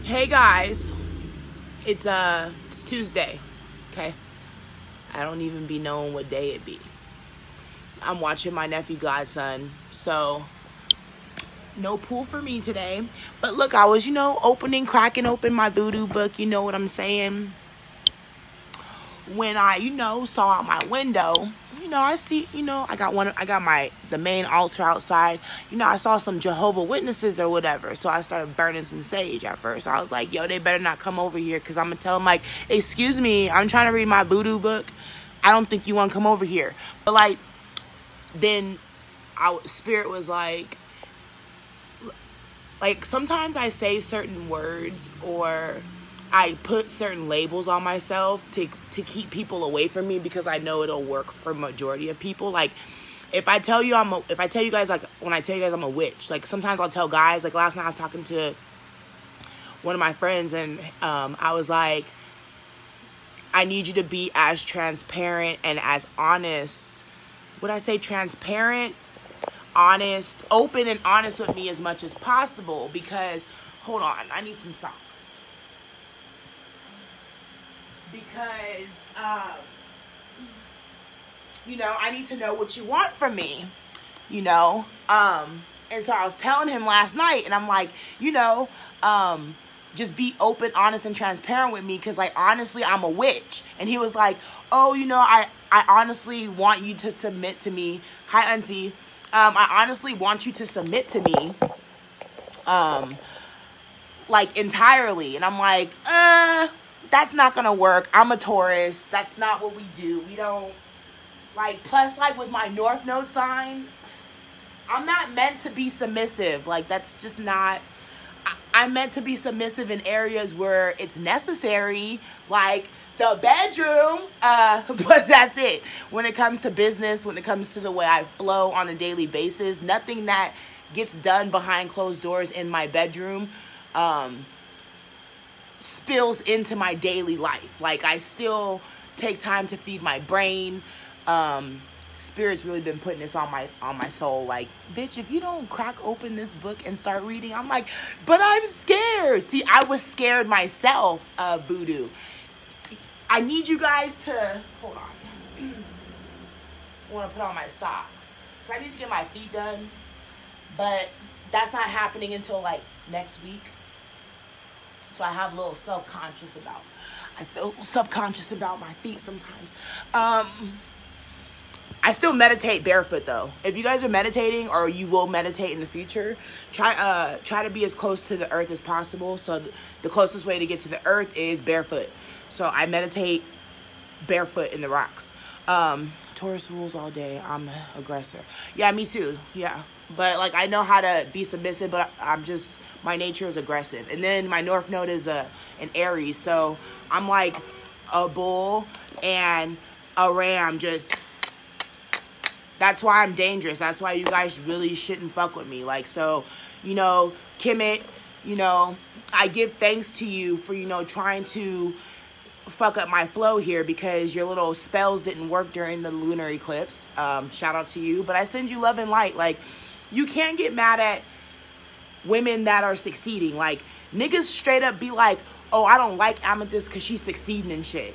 Hey guys, it's Tuesday, okay? I don't even be knowing what day it be. I'm watching my nephew godson, so no pool for me today. But look, I was, cracking open my voodoo book, you know what I'm saying? When I, saw out my window, I see, I got the main altar outside. I saw some Jehovah Witnesses or whatever. So I started burning some sage at first. I was like, yo, they better not come over here, because I'm going to tell them, like, excuse me, I'm trying to read my voodoo book. I don't think you want to come over here. But, then Spirit was like, sometimes I say certain words or I put certain labels on myself to keep people away from me, because I know it'll work for majority of people. Like, if I tell you guys, when I tell you guys I'm a witch, like, sometimes I'll tell guys, like, last night I was talking to one of my friends, and I was like, I need you to be as transparent and as honest. Would I say transparent, honest, open and honest with me as much as possible? Because, hold on, I need some socks. Because, I need to know what you want from me, and so I was telling him last night, and I'm like, just be open, honest, and transparent with me, because, honestly, I'm a witch. And he was like, oh, I honestly want you to submit to me. Hi, Auntie. I honestly want you to submit to me, entirely. And I'm like, that's not gonna work. I'm a Taurus. That's not what we do. We don't, plus, with my North Node sign, I'm not meant to be submissive. That's just not, I'm meant to be submissive in areas where it's necessary, like the bedroom, but that's it. When it comes to business, when it comes to the way I flow on a daily basis, nothing that gets done behind closed doors in my bedroom, spills into my daily life. I still take time to feed my brain. Spirit's really been putting this on my soul. Bitch, if you don't crack open this book and start reading, I'm like, but I'm scared. See, I was scared myself of voodoo. I need you guys to, hold on. I want to put on my socks. So I need to get my feet done, but that's not happening until next week. So I have a little I feel subconscious about my feet sometimes. I still meditate barefoot, though. If you guys are meditating, or you will meditate in the future, try to be as close to the earth as possible. So the closest way to get to the earth is barefoot. So I meditate barefoot in the rocks. Taurus rules all day. I'm an aggressor. Yeah, me too. Yeah. But, I know how to be submissive, but my nature is aggressive. And then my North Node is an Aries. So I'm like a bull and a ram. That's why I'm dangerous. That's why you guys really shouldn't fuck with me. Kemet, I give thanks to you for, trying to fuck up my flow here, because your little spells didn't work during the lunar eclipse. Shout out to you. But I send you love and light. You can't get mad at women that are succeeding. Niggas straight up be like, oh, I don't like Amethyst because she's succeeding and shit.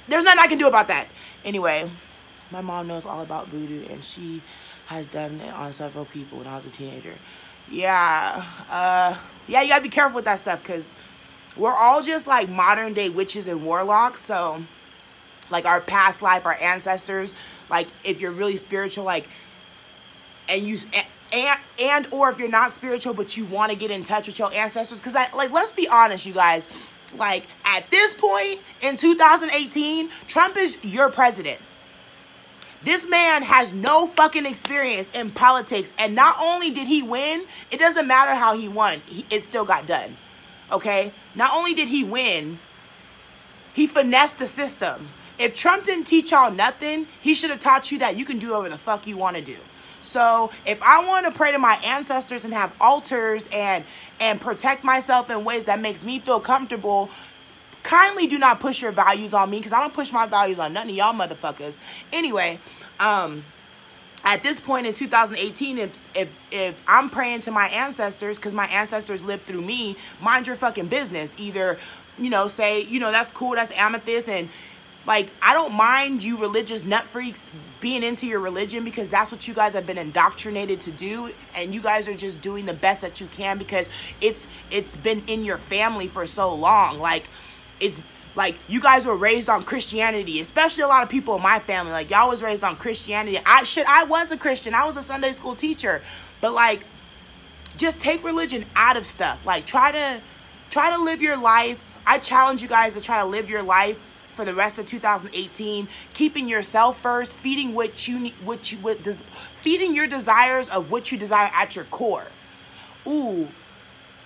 There's nothing I can do about that. Anyway, my mom knows all about voodoo, and she has done it on several people when I was a teenager. Yeah, you gotta be careful with that stuff, because we're all just modern day witches and warlocks. So our past life, our ancestors, if you're really spiritual, and or if you're not spiritual but you want to get in touch with your ancestors, because let's be honest, you guys, at this point in 2018, Trump is your president. This man has no fucking experience in politics, and not only did he win, it doesn't matter how he won, it still got done. Okay? Not only did he win, he finessed the system. If Trump didn't teach y'all nothing, he should have taught you that you can do whatever the fuck you want to do. So if I want to pray to my ancestors and have altars and protect myself in ways that makes me feel comfortable, kindly do not push your values on me, because I don't push my values on none of y'all motherfuckers. Anyway, I At this point in 2018, if I'm praying to my ancestors, because my ancestors lived through me, mind your fucking business. Either, say, that's cool, that's amethyst, and like, I don't mind you religious nut freaks being into your religion, because that's what you guys have been indoctrinated to do, and you guys are just doing the best that you can because it's been in your family for so long. Like, it's like you guys were raised on Christianity, especially a lot of people in my family. Like, y'all was raised on Christianity. I was a Christian. I was a Sunday school teacher. But like, just take religion out of stuff. Like, try to live your life. I challenge you guys to try to live your life for the rest of 2018, keeping yourself first, feeding feeding your desires of what you desire at your core. Ooh,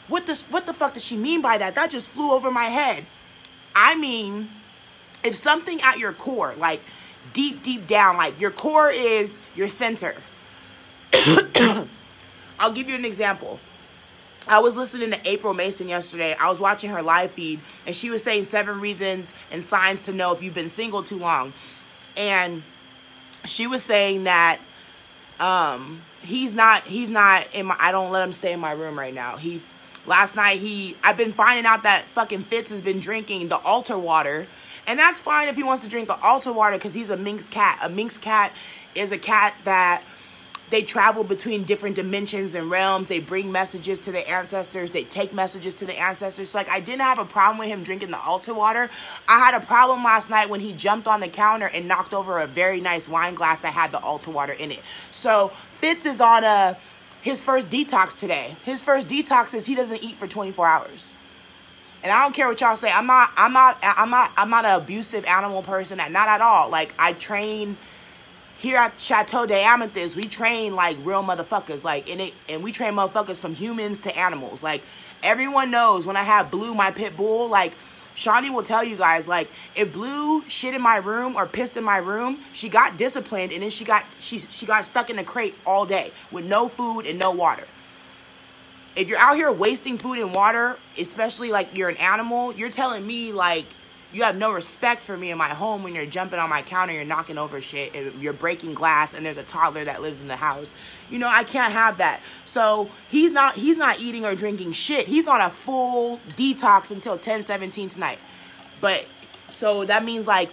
what the fuck does she mean by that? That just flew over my head. I mean, if something at your core, like deep down, like your core is your center. I'll give you an example. I was listening to April Mason yesterday. I was watching her live feed, and she was saying 7 reasons and signs to know if you've been single too long. And she was saying that he's not in my, I don't let him stay in my room right now. Last night, I've been finding out that fucking Fitz has been drinking the altar water. And that's fine if he wants to drink the altar water because he's a Minx cat. A Minx cat is a cat that they travel between different dimensions and realms. They bring messages to the ancestors. They take messages to the ancestors. So, like, I didn't have a problem with him drinking the altar water. I had a problem last night when he jumped on the counter and knocked over a very nice wine glass that had the altar water in it. So, Fitz is on his first detox today. His first detox is he doesn't eat for 24 hours. And I don't care what y'all say. I'm not an abusive animal person. Not at all. Like, I train here at Chateau de Amethyst. We train like real motherfuckers. Like, and we train motherfuckers from humans to animals. Like, everyone knows when I have Blue, my pit bull, like, Shawnee will tell you guys, like, if Blue shit in my room or pissed in my room, she got disciplined, and then she got stuck in a crate all day with no food and no water. If you're out here wasting food and water, especially like you're an animal, you're telling me like you have no respect for me in my home when you're jumping on my counter, you're knocking over shit, and you're breaking glass, and there's a toddler that lives in the house. I can't have that. So he's not eating or drinking shit. He's on a full detox until 10/17 tonight. But so that means like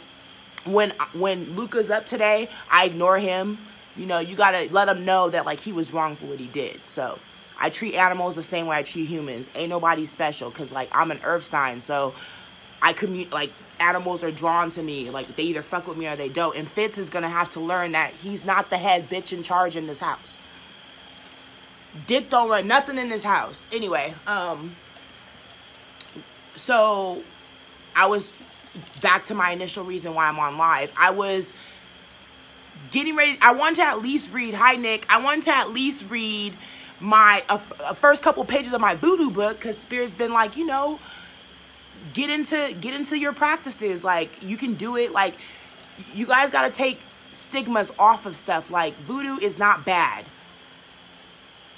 when Luca's up today, I ignore him. You gotta let him know that like he was wrong for what he did. So I treat animals the same way I treat humans. Ain't nobody special, because like I'm an earth sign, so I like animals are drawn to me. Like, they either fuck with me or they don't. And Fitz is gonna have to learn that he's not the head bitch in charge in this house. Dick don't run nothing in this house. Anyway, so I was back to my initial reason why I'm on live. I was getting ready. I wanted to at least read. Hi, Nick. I wanted to at least read my first couple pages of my voodoo book, because Spirit's been like, get into your practices. Like, you can do it. Like, you guys got to take stigmas off of stuff. Like, voodoo is not bad.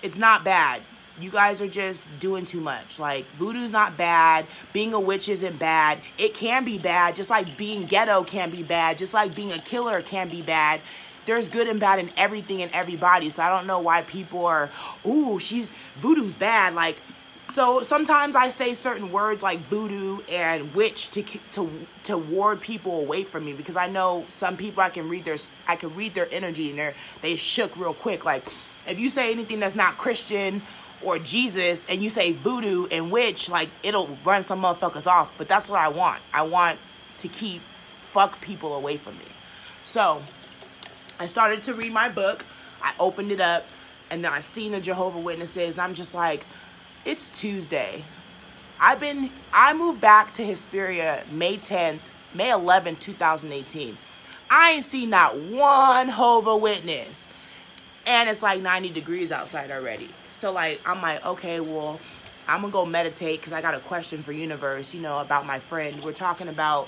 It's not bad. You guys are just doing too much. Like, voodoo's not bad. Being a witch isn't bad. It can be bad, just like being ghetto can be bad, just like being a killer can be bad. There's good and bad in everything and everybody. So I don't know why people are, ooh, voodoo's bad. Like, so sometimes I say certain words like voodoo and witch to ward people away from me, because I know some people I can read their energy, and they shook real quick. Like, if you say anything that's not Christian or Jesus, and you say voodoo and witch, like, it'll run some motherfuckers off. But that's what I want. I want to keep fuck people away from me. So I started to read my book. I opened it up, and then I seen the Jehovah Witnesses, and I'm just like, it's Tuesday. I moved back to Hesperia May 11th, 2018. I ain't seen not one Jehovah Witness. And it's like 90 degrees outside already. So like, I'm like, okay, well, I'm gonna go meditate, because I got a question for universe, about my friend. We're talking about,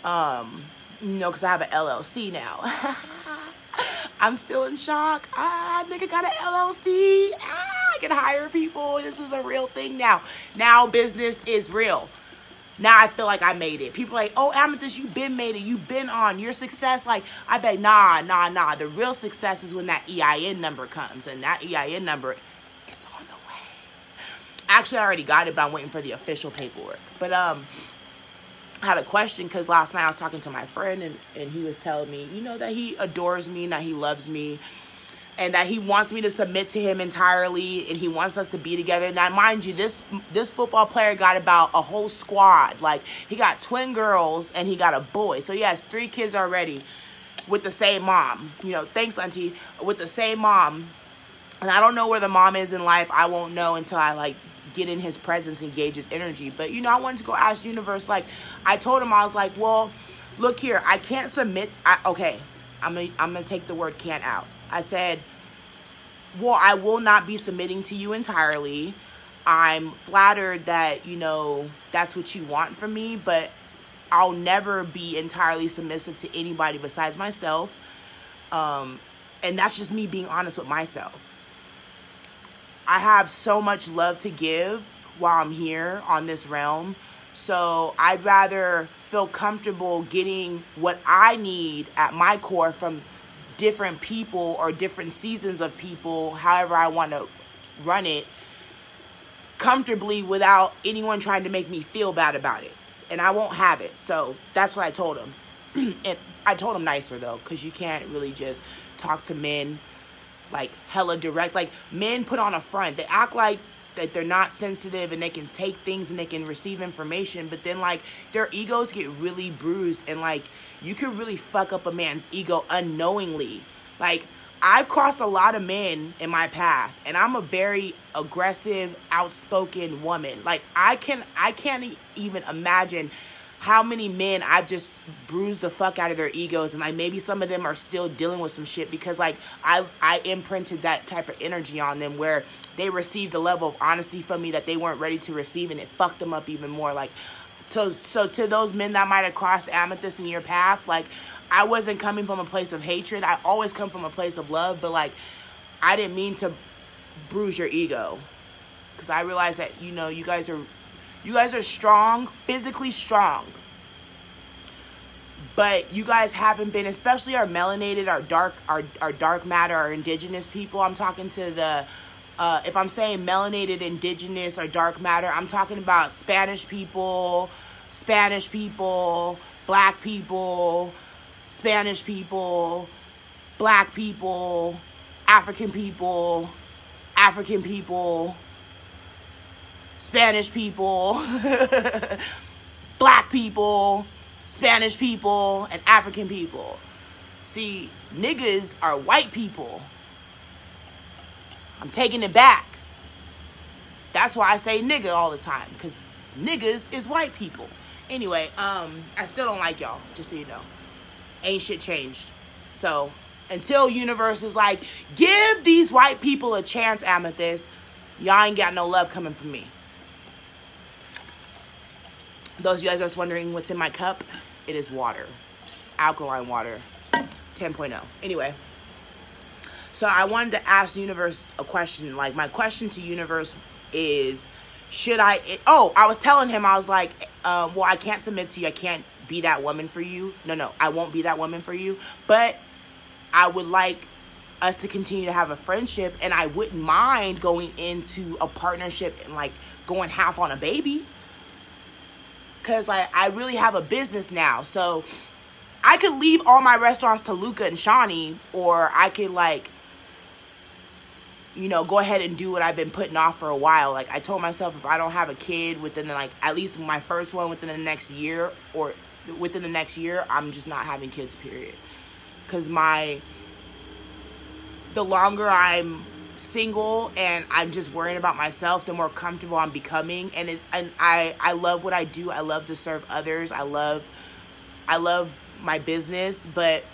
because I have an LLC now. I'm still in shock. Nigga got an LLC. I can hire people. This is a real thing now. Now business is real. Now I feel like I made it. People are like, oh, Amethyst, you been made it. You been on your success. Like, I bet, nah. The real success is when that EIN number comes. And that EIN number, it's on the way. Actually, I already got it, but I'm waiting for the official paperwork. But, I had a question because last night I was talking to my friend and he was telling me, you know, that he adores me and that he loves me. And that he wants me to submit to him entirely, and he wants us to be together. Now, mind you, this football player got about a whole squad. Like, he got twin girls, and he got a boy. So, he has 3 kids already with the same mom. You know, thanks, Auntie. With the same mom. And I don't know where the mom is in life. I won't know until I, like, get in his presence and gauge his energy. But, you know, I wanted to go ask Universe. Like, I told him, I was like, well, look here. I can't submit. Okay, I'm gonna take the word can't out. I said, well, I will not be submitting to you entirely. I'm flattered that, you know, that's what you want from me, but I'll never be entirely submissive to anybody besides myself. And that's just me being honest with myself. I have so much love to give while I'm here on this realm. So I'd rather feel comfortable getting what I need at my core from different people or different seasons of people, however I want to run it, comfortably without anyone trying to make me feel bad about it. And I won't have it. So that's what I told him. And I told him nicer, though, because you can't really just talk to men like hella direct. Like, men put on a front. They act like that they're not sensitive and they can take things and they can receive information, but then, like, their egos get really bruised, and, like, you can really fuck up a man's ego unknowingly. Like, I've crossed a lot of men in my path, and I'm a very aggressive, outspoken woman. Like, I can't even imagine how many men I've just bruised the fuck out of their egos, and, like, maybe some of them are still dealing with some shit because, like, I imprinted that type of energy on them where they received a level of honesty from me that they weren't ready to receive, and it fucked them up even more. Like, so to those men that might have crossed Amethyst in your path, like, I wasn't coming from a place of hatred. I always come from a place of love, but, like, I didn't mean to bruise your ego, because I realized that, you know, you guys are strong, physically strong, but you guys haven't been, especially our melanated, our dark matter, our indigenous people. I'm talking to the if I'm saying melanated, indigenous, or dark matter, I'm talking about Spanish people, black people, Spanish people, black people, African people, Spanish people, black people, Spanish people, and African people. See, niggas are white people. I'm taking it back. That's why I say nigga all the time, because niggas is white people. Anyway, I still don't like y'all, just so you know. Ain't shit changed. So, until Universe is like, give these white people a chance, Amethyst, y'all ain't got no love coming from me. Those of you guys that's wondering what's in my cup, it is water. Alkaline water. 10.0. Anyway. So I wanted to ask Universe a question. Like, my question to Universe is, I was telling him, I was like, well, I can't submit to you. I can't be that woman for you. No, I won't be that woman for you. But I would like us to continue to have a friendship, and I wouldn't mind going into a partnership and, like, going half on a baby. Because, like, I really have a business now. So I could leave all my restaurants to Luca and Shawnee, or I could, like, you know, go ahead and do what I've been putting off for a while. Like, I told myself, if I don't have a kid within, like, at least my first one within the next year, or within the next year, I'm just not having kids, period. Because the longer I'm single and I'm just worrying about myself, the more comfortable I'm becoming. And I love what I do. I love to serve others. I love my business, but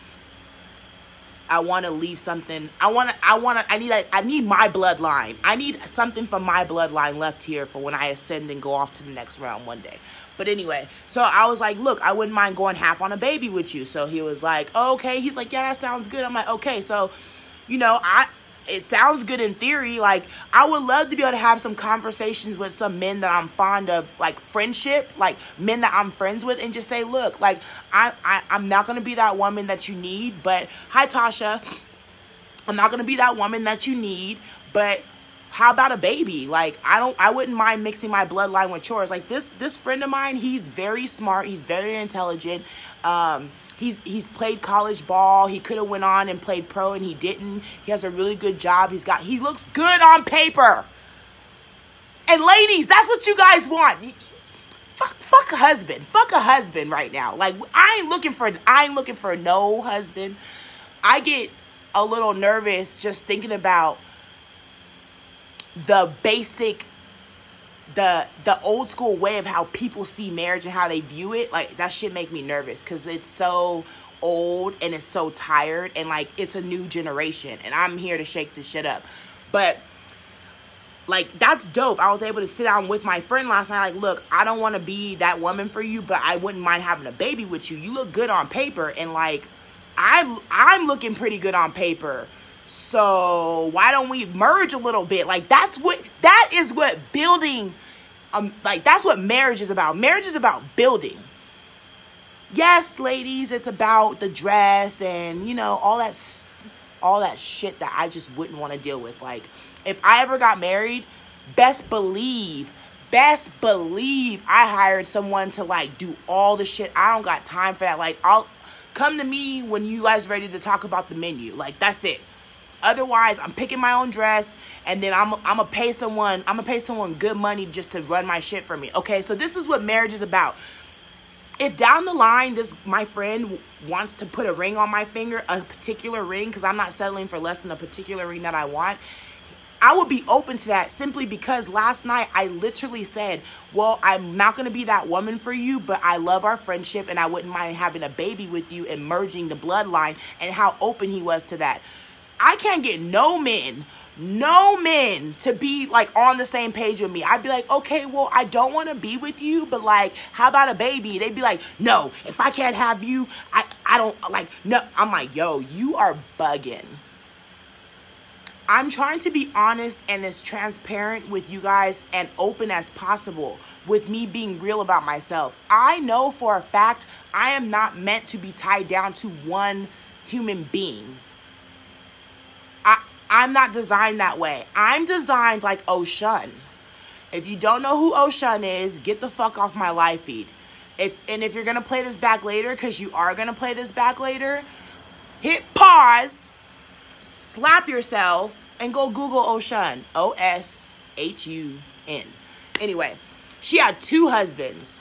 I want to leave something. I need my bloodline. I need something from my bloodline left here for when I ascend and go off to the next realm one day. But anyway, so I was like, look, I wouldn't mind going half on a baby with you. So he was like, oh, okay. He's like, yeah, that sounds good. I'm like, okay. So, you know, it sounds good in theory. Like, I would love to be able to have some conversations with some men that I'm fond of, like friendship, like men that I'm friends with, and just say, look, like, I'm not going to be that woman that you need, but hi, Tasha. I'm not going to be that woman that you need, but how about a baby? Like, I wouldn't mind mixing my bloodline with yours. Like, this friend of mine, he's very smart. He's very intelligent. He's played college ball. He could have went on and played pro, and he didn't. He has a really good job. He looks good on paper. And ladies, that's what you guys want. Fuck a husband. Fuck a husband right now. Like, I ain't looking for no husband. I get a little nervous just thinking about the basic, the old school way of how people see marriage and how they view it. Like, that shit make me nervous because it's so old and it's so tired, and like, it's a new generation, and I'm here to shake this shit up. But like, that's dope. I was able to sit down with my friend last night. Like, look, I don't want to be that woman for you, but I wouldn't mind having a baby with you. You look good on paper, and like, I'm looking pretty good on paper. So why don't we merge a little bit? Like, that is what building, like, that's what marriage is about. Marriage is about building. Yes, ladies, it's about the dress and, you know, all that shit that I just wouldn't want to deal with. Like, if I ever got married, best believe I hired someone to like do all the shit. I don't got time for that. Like, I'll come to me when you guys ready to talk about the menu. Like, that's it. Otherwise, I'm picking my own dress, and then I'm gonna pay someone good money just to run my shit for me. Okay, so this is what marriage is about. If down the line, my friend wants to put a ring on my finger, a particular ring, because I'm not settling for less than a particular ring that I want, I would be open to that, simply because last night I literally said, well, I'm not going to be that woman for you, but I love our friendship, and I wouldn't mind having a baby with you and merging the bloodline, and how open he was to that. I can't get no men to be like on the same page with me. I'd be like, okay, well, I don't want to be with you, but like, how about a baby? They'd be like, no, if I can't have you, I don't, like, no. I'm like, yo, you are bugging. I'm trying to be honest and as transparent with you guys and open as possible with me being real about myself. I know for a fact I am not meant to be tied down to one human being. I'm not designed that way. I'm designed like Oshun. If you don't know who Oshun is, get the fuck off my live feed. If you're going to play this back later, because you are going to play this back later, hit pause, slap yourself, and go Google Oshun. Oshun. Anyway, she had 2 husbands.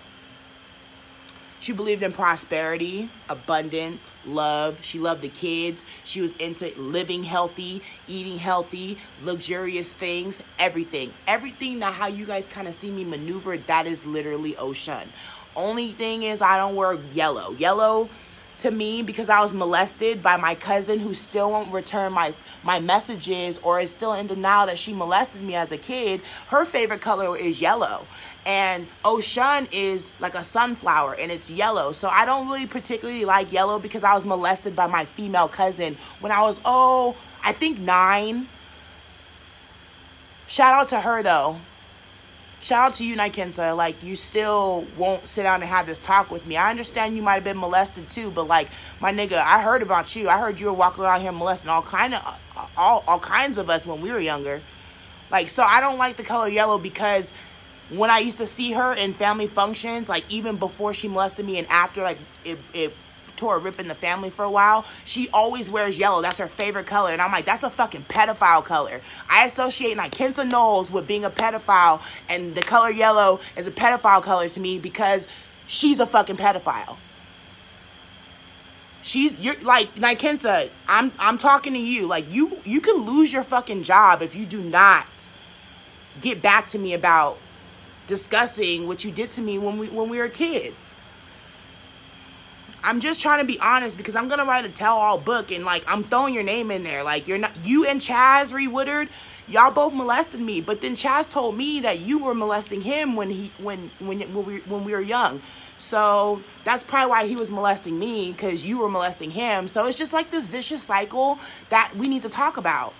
She believed in prosperity, abundance, love. She loved the kids. She was into living healthy, eating healthy, luxurious things, everything. Everything that how you guys kind of see me maneuver, that is literally Oshun. Only thing is I don't wear yellow. Yellow to me, because I was molested by my cousin who still won't return my messages, or is still in denial that she molested me as a kid. Her favorite color is yellow. And Oshun is like a sunflower, and it's yellow. So I don't really particularly like yellow because I was molested by my female cousin when I was, I think 9. Shout out to her, though. Shout out to you, Nikensa. Like, you still won't sit down and have this talk with me. I understand you might have been molested too, but like, my nigga, I heard about you. I heard you were walking around here molesting all kinds of us when we were younger. Like, so I don't like the color yellow, because when I used to see her in family functions, like even before she molested me and after, like it tore a rip in the family for a while, she always wears yellow. That's her favorite color. And I'm like, that's a fucking pedophile color. I associate Nikensa Knowles with being a pedophile, and the color yellow is a pedophile color to me because she's a fucking pedophile. You're like, Nikensa, I'm talking to you. Like, you could lose your fucking job if you do not get back to me about discussing what you did to me when we were kids. I'm just trying to be honest, because I'm gonna write a tell-all book, and like, I'm throwing your name in there. Like, you and Chaz Reed Woodard, y'all both molested me, but then Chaz told me that you were molesting him when we were young. So that's probably why he was molesting me, because you were molesting him. So it's just like this vicious cycle that we need to talk about.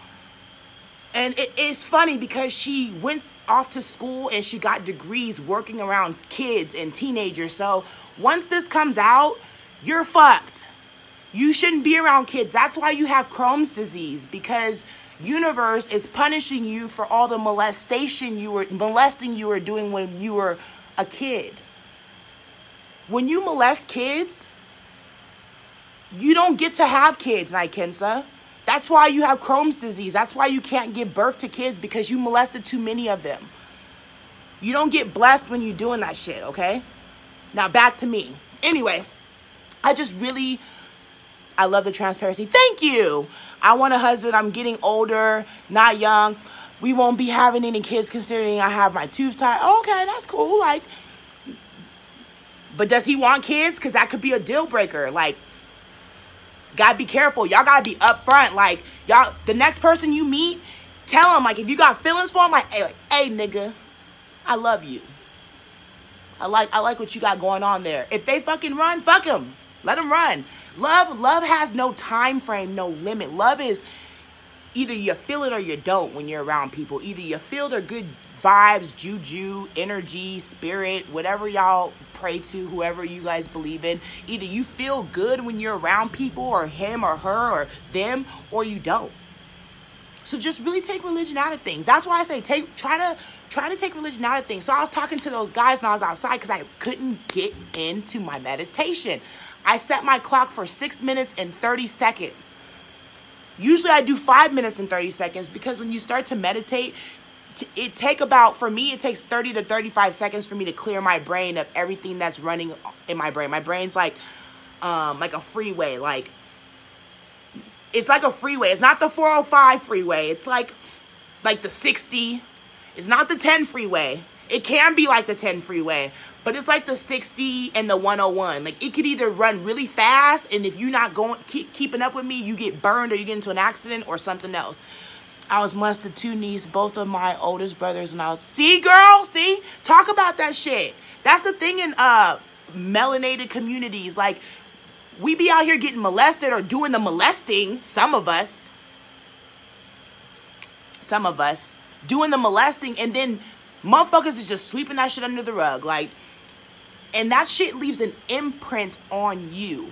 And it's funny because she went off to school and she got degrees working around kids and teenagers. So once this comes out, you're fucked. You shouldn't be around kids. That's why you have Crohn's disease, because universe is punishing you for all the molesting you were doing when you were a kid. When you molest kids, you don't get to have kids, Nikensa. That's why you have Crohn's disease. That's why you can't give birth to kids, because you molested too many of them. You don't get blessed when you're doing that shit, okay? Now back to me. Anyway, I love the transparency. Thank you. I want a husband. I'm getting older, not young. We won't be having any kids considering I have my tubes tied. Okay, that's cool. Like, but does he want kids? Because that could be a deal breaker. Like, gotta be careful. Y'all gotta be upfront. Like, y'all, the next person you meet, tell them, like, if you got feelings for him, hey, nigga, I love you. I like what you got going on there. If they fucking run, fuck them. Let them run. Love has no time frame, no limit. Love is either you feel it or you don't when you're around people. Either you feel their good vibes, juju, energy, spirit, whatever y'all pray to, whoever you guys believe in. Either you feel good when you're around people, or him or her or them, or you don't. So just really take religion out of things. That's why I say try to take religion out of things. So I was talking to those guys when I was outside because I couldn't get into my meditation. I set my clock for 6 minutes and 30 seconds. Usually I do 5 minutes and 30 seconds because when you start to meditate, for me, it takes 30 to 35 seconds for me to clear my brain of everything that's running in my brain. My brain's like a freeway. Like, it's like a freeway. It's not the 405 freeway. It's like the 60. It's not the 10 freeway. It can be like the 10 freeway, but it's like the 60 and the 101. Like, it could either run really fast, and if you're not keeping up with me, you get burned or you get into an accident or something else. I was molested 2 nieces, both of my oldest brothers when I was... See, girl? See? Talk about that shit. That's the thing in melanated communities. Like, we be out here getting molested or doing the molesting. Some of us doing the molesting, and then motherfuckers is just sweeping that shit under the rug. Like, and that shit leaves an imprint on you.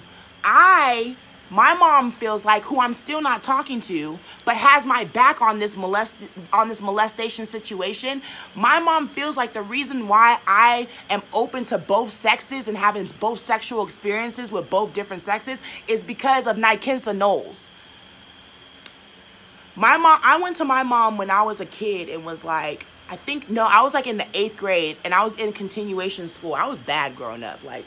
My mom feels like, who I'm still not talking to, but has my back on this molestation situation. My mom feels like the reason why I am open to both sexes and having both sexual experiences with both different sexes is because of Nikensa Knowles. I went to my mom when I was a kid and was like, I was like in the 8th grade, and I was in continuation school. I was bad growing up. Like,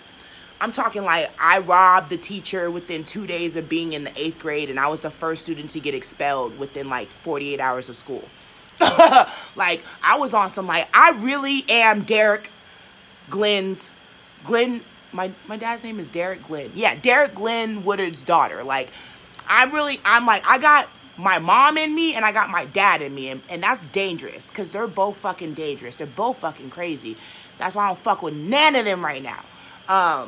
I'm talking like I robbed the teacher within 2 days of being in the 8th grade, and I was the first student to get expelled within like 48 hours of school. Like, I was on some, like, I really am Derek Glenn, my dad's name is Derek Glenn. Yeah, Derek Glenn Woodard's daughter. Like, I got my mom in me and I got my dad in me, and that's dangerous because they're both fucking dangerous. They're both fucking crazy. That's why I don't fuck with none of them right now. I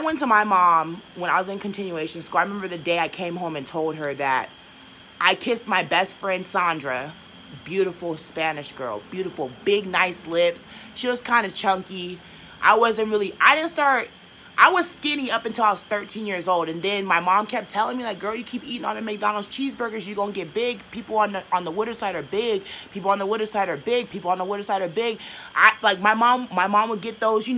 went to my mom when I was in continuation school. I remember the day I came home and told her that I kissed my best friend Sandra, beautiful Spanish girl, beautiful, big, nice lips. She was kind of chunky. I was skinny up until I was 13 years old. And then my mom kept telling me, like, girl, you keep eating all the McDonald's cheeseburgers, you're going to get big. People on the Woodard side are big. People on the Woodard side are big. People on the Woodard side are big. My mom would get those,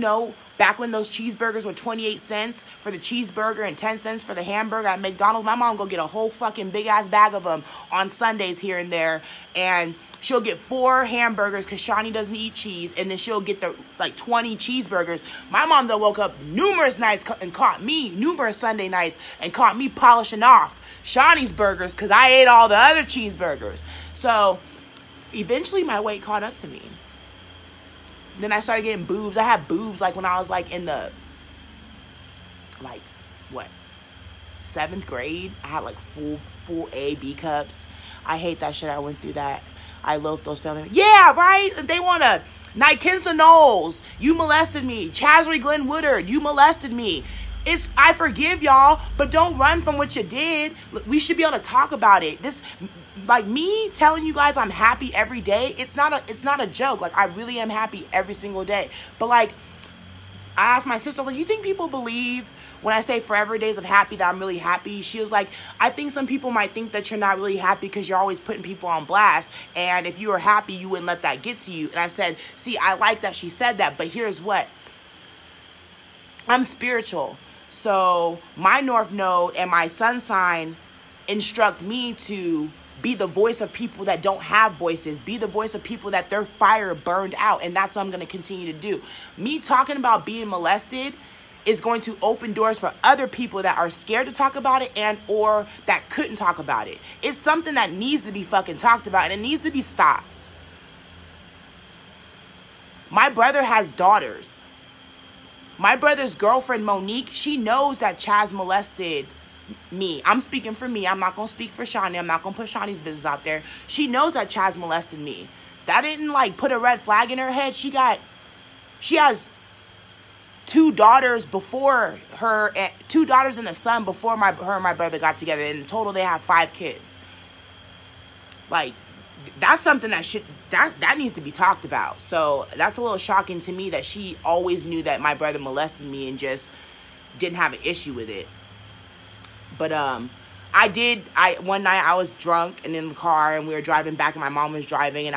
back when those cheeseburgers were 28 cents for the cheeseburger and 10 cents for the hamburger at McDonald's. My mom would go get a whole fucking big ass bag of them on Sundays here and there. And she'll get 4 hamburgers because Shawnee doesn't eat cheese. And then she'll get the 20 cheeseburgers. My mom though woke up numerous nights and caught me, numerous Sunday nights, and caught me polishing off Shawnee's burgers because I ate all the other cheeseburgers. So eventually my weight caught up to me. Then I started getting boobs. I had boobs when I was in the 7th grade. I had full A, B cups. I hate that shit. I went through that. I loathe those family. Yeah, right? They want to. Nikensa Knowles, you molested me. Chasry Glenn Woodard, you molested me. I forgive y'all, but don't run from what you did. We should be able to talk about it. This, like, me telling you guys I'm happy every day, it's not a joke. Like, I really am happy every single day. But, like, I asked my sister, like, you think people believe when I say forever days of happy that I'm really happy? She was like, I think some people might think that you're not really happy because you're always putting people on blast. And if you were happy, you wouldn't let that get to you. And I said, see, I like that she said that, but here's what. I'm spiritual. So my North Node and my Sun sign instruct me to be the voice of people that don't have voices. Be the voice of people that their fire burned out. And that's what I'm going to continue to do. Me talking about being molested is going to open doors for other people that are scared to talk about it and or that couldn't talk about it. It's something that needs to be fucking talked about, and it needs to be stopped. My brother has daughters. My brother's girlfriend, Monique, she knows that Chaz molested me. I'm speaking for me. I'm not going to speak for Shawnee. I'm not going to put Shawnee's business out there. She knows that Chaz molested me. That didn't, like, put a red flag in her head. She has 2 daughters before her, 2 daughters and a son before her and my brother got together. In total, they have 5 kids. Like, that's something that needs to be talked about. So that's a little shocking to me that she always knew that my brother molested me and just didn't have an issue with it. But one night I was drunk and in the car and we were driving back and my mom was driving and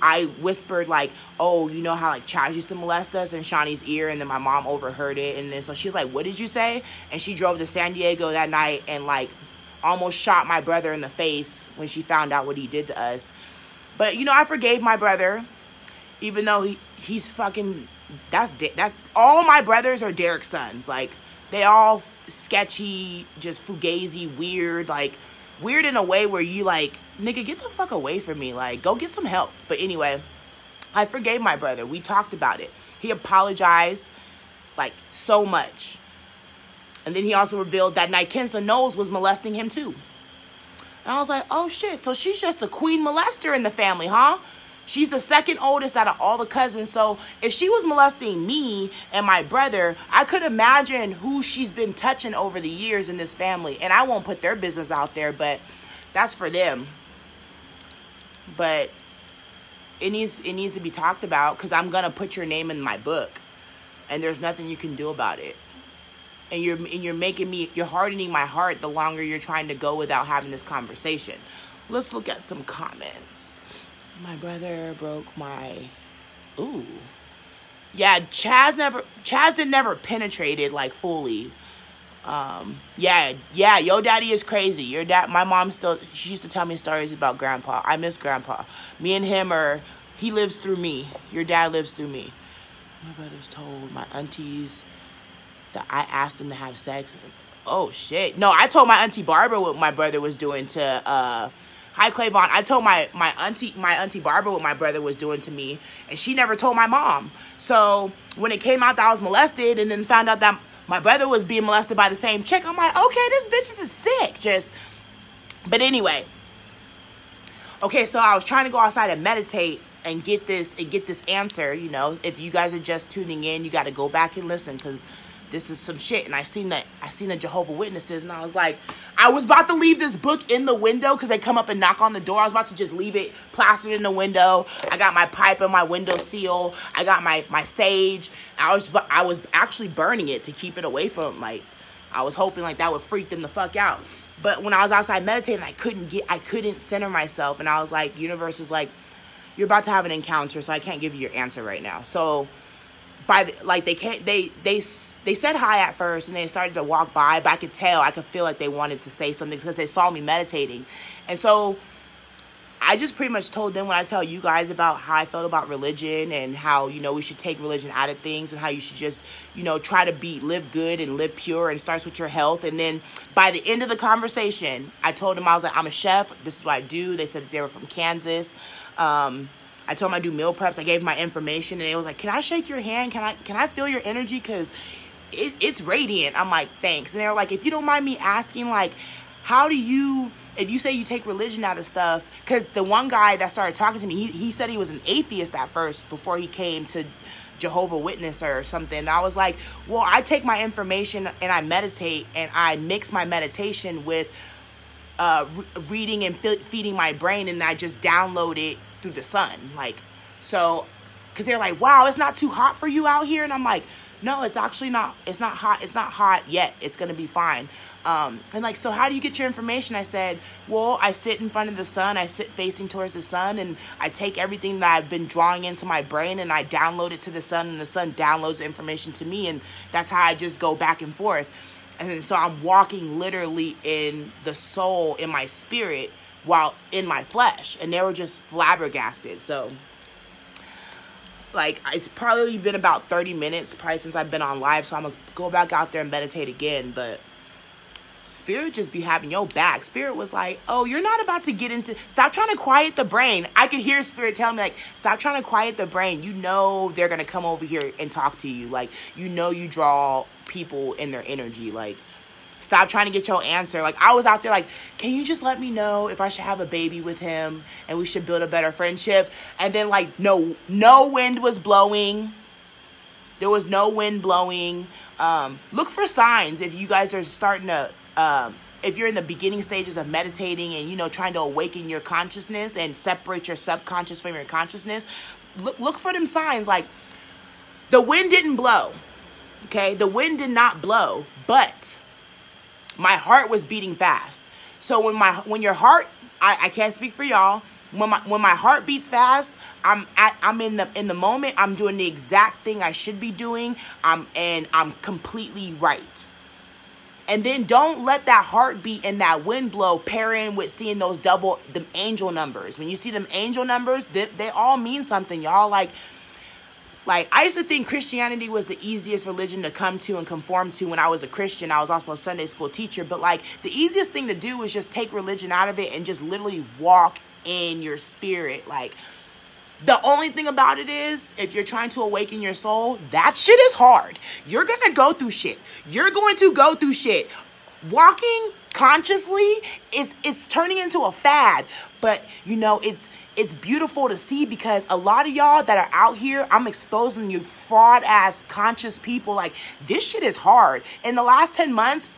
I whispered like, oh, you know how like Chaz used to molest us in Shawnee's ear, and then my mom overheard it, and then so she's like, what did you say? And she drove to San Diego that night and like almost shot my brother in the face when she found out what he did to us. But, you know, I forgave my brother, even though he's fucking, that's, all my brothers are Derek's sons. Like, they all sketchy, just fugazi, weird, like, weird in a way where you like, nigga, get the fuck away from me. Like, go get some help. But anyway, I forgave my brother. We talked about it. He apologized, like, so much. And then he also revealed that Nykensa Knowles was molesting him too. And I was like, oh shit, so she's just the queen molester in the family, huh? She's the second oldest out of all the cousins. So if she was molesting me and my brother, I could imagine who she's been touching over the years in this family. And I won't put their business out there, but that's for them. But it needs to be talked about, because I'm going to put your name in my book. And there's nothing you can do about it. And you're hardening my heart the longer you're trying to go without having this conversation. Let's look at some comments. My brother broke my, ooh. Yeah, Chaz never penetrated like fully. Yeah, your daddy is crazy. Your dad, my mom she used to tell me stories about grandpa. I miss grandpa. Me and him he lives through me. Your dad lives through me. My brother's told my aunties that I asked them to have sex. Oh shit. No, I told my auntie Barbara what my brother was doing to, hi Clavon. I told my auntie Barbara what my brother was doing to me, and she never told my mom. So when it came out that I was molested and then found out that my brother was being molested by the same chick, I'm like, okay, this bitch is sick. But anyway. Okay, so I was trying to go outside and meditate and get this answer. You know, if you guys are just tuning in, you got to go back and listen, because this is some shit. And I seen the Jehovah Witnesses, and I was like, I was about to leave this book in the window because they come up and knock on the door. I was about to just leave it plastered in the window. I got my pipe and my window seal. I got my sage. I was actually burning it to keep it away from, like, I was hoping like that would freak them the fuck out. But when I was outside meditating, I couldn't center myself, and I was like, universe is like, you're about to have an encounter, so I can't give you your answer right now. So they said hi at first, and they started to walk by, but I could feel like they wanted to say something because they saw me meditating. And so I just pretty much told them what I tell you guys about how I felt about religion, and how, you know, we should take religion out of things, and how you should just, you know, try to live good and live pure, and starts with your health. And then by the end of the conversation, I told them, I was like, I'm a chef. This is what I do. They said that they were from Kansas. I told them I do meal preps. I gave my information, and it was like, can I shake your hand? Can I feel your energy? Because it's radiant. I'm like, thanks. And they were like, if you don't mind me asking, like, how do you, if you say you take religion out of stuff, because the one guy that started talking to me, he said he was an atheist at first before he came to Jehovah Witness or something. And I was like, well, I take my information and I meditate, and I mix my meditation with reading and feeding my brain, and I just download it through the sun. Like, so, because they're like, wow, it's not too hot for you out here. And I'm like, no, it's actually not. It's not hot. It's not hot yet. It's going to be fine. And like, so how do you get your information? I said, well, I sit in front of the sun. I sit facing towards the sun, and I take everything that I've been drawing into my brain, and I download it to the sun, and the sun downloads information to me. And that's how I just go back and forth. And so I'm walking literally in the soul, in my spirit, while in my flesh. And they were just flabbergasted. So, like, it's probably been about 30 minutes probably since I've been on live. So I'm going to go back out there and meditate again. But Spirit just be having your back. Spirit was like, oh, you're not about to get into... Stop trying to quiet the brain. I could hear Spirit telling me, like, stop trying to quiet the brain. You know they're going to come over here and talk to you. Like, you know you draw people in their energy. Like, stop trying to get your answer. Like, I was out there like, can you just let me know if I should have a baby with him and we should build a better friendship? And then, like, no wind was blowing. There was no wind blowing. Look for signs if you guys are starting to... if you're in the beginning stages of meditating and, you know, trying to awaken your consciousness and separate your subconscious from your consciousness, look for them signs. Like, the wind didn't blow. Okay, the wind did not blow, but my heart was beating fast. So when your heart, I can't speak for y'all. When my heart beats fast, I'm in the moment. I'm doing the exact thing I should be doing. And I'm completely right. And then don't let that heartbeat and that wind blow pair in with seeing those the angel numbers. When you see them angel numbers, they all mean something, y'all. Like, I used to think Christianity was the easiest religion to come to and conform to when I was a Christian. I was also a Sunday school teacher. But, like, the easiest thing to do is just take religion out of it and just literally walk in your spirit. Like, the only thing about it is, if you're trying to awaken your soul, that shit is hard. You're going to go through shit. You're going to go through shit. Walking consciously, it's turning into a fad. But, you know, it's beautiful to see, because a lot of y'all that are out here, I'm exposing you fraud-ass conscious people. Like, this shit is hard. In the last 10 months,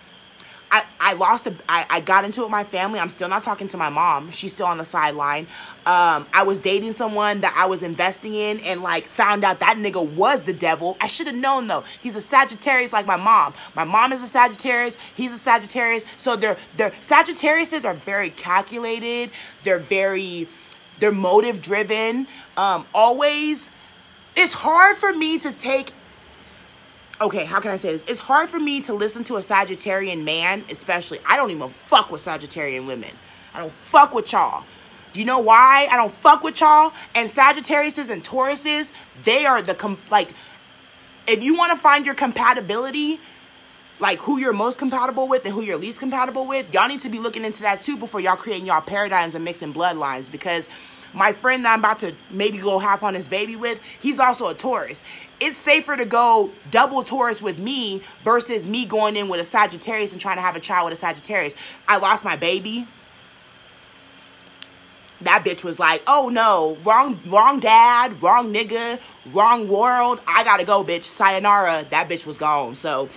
I got into it with my family. I'm still not talking to my mom. She's still on the sideline. I was dating someone that I was investing in, and, like, found out that nigga was the devil. I should have known, though. He's a Sagittarius like my mom. My mom is a Sagittarius. He's a Sagittarius. So they're Sagittariuses are very calculated. They're motive driven. Always. It's hard for me to take... Okay, how can I say this? It's hard for me to listen to a Sagittarian man, especially. I don't even fuck with Sagittarian women. I don't fuck with y'all. Do you know why I don't fuck with y'all? And Sagittariuses and Tauruses, they are like, if you want to find your compatibility, like who you're most compatible with and who you're least compatible with, y'all need to be looking into that too before y'all creating y'all paradigms and mixing bloodlines. Because my friend that I'm about to maybe go half on his baby with, he's also a Taurus. It's safer to go double Taurus with me versus me going in with a Sagittarius and trying to have a child with a Sagittarius. I lost my baby. That bitch was like, oh no, wrong dad, wrong nigga, wrong world. I gotta go, bitch. Sayonara. That bitch was gone. So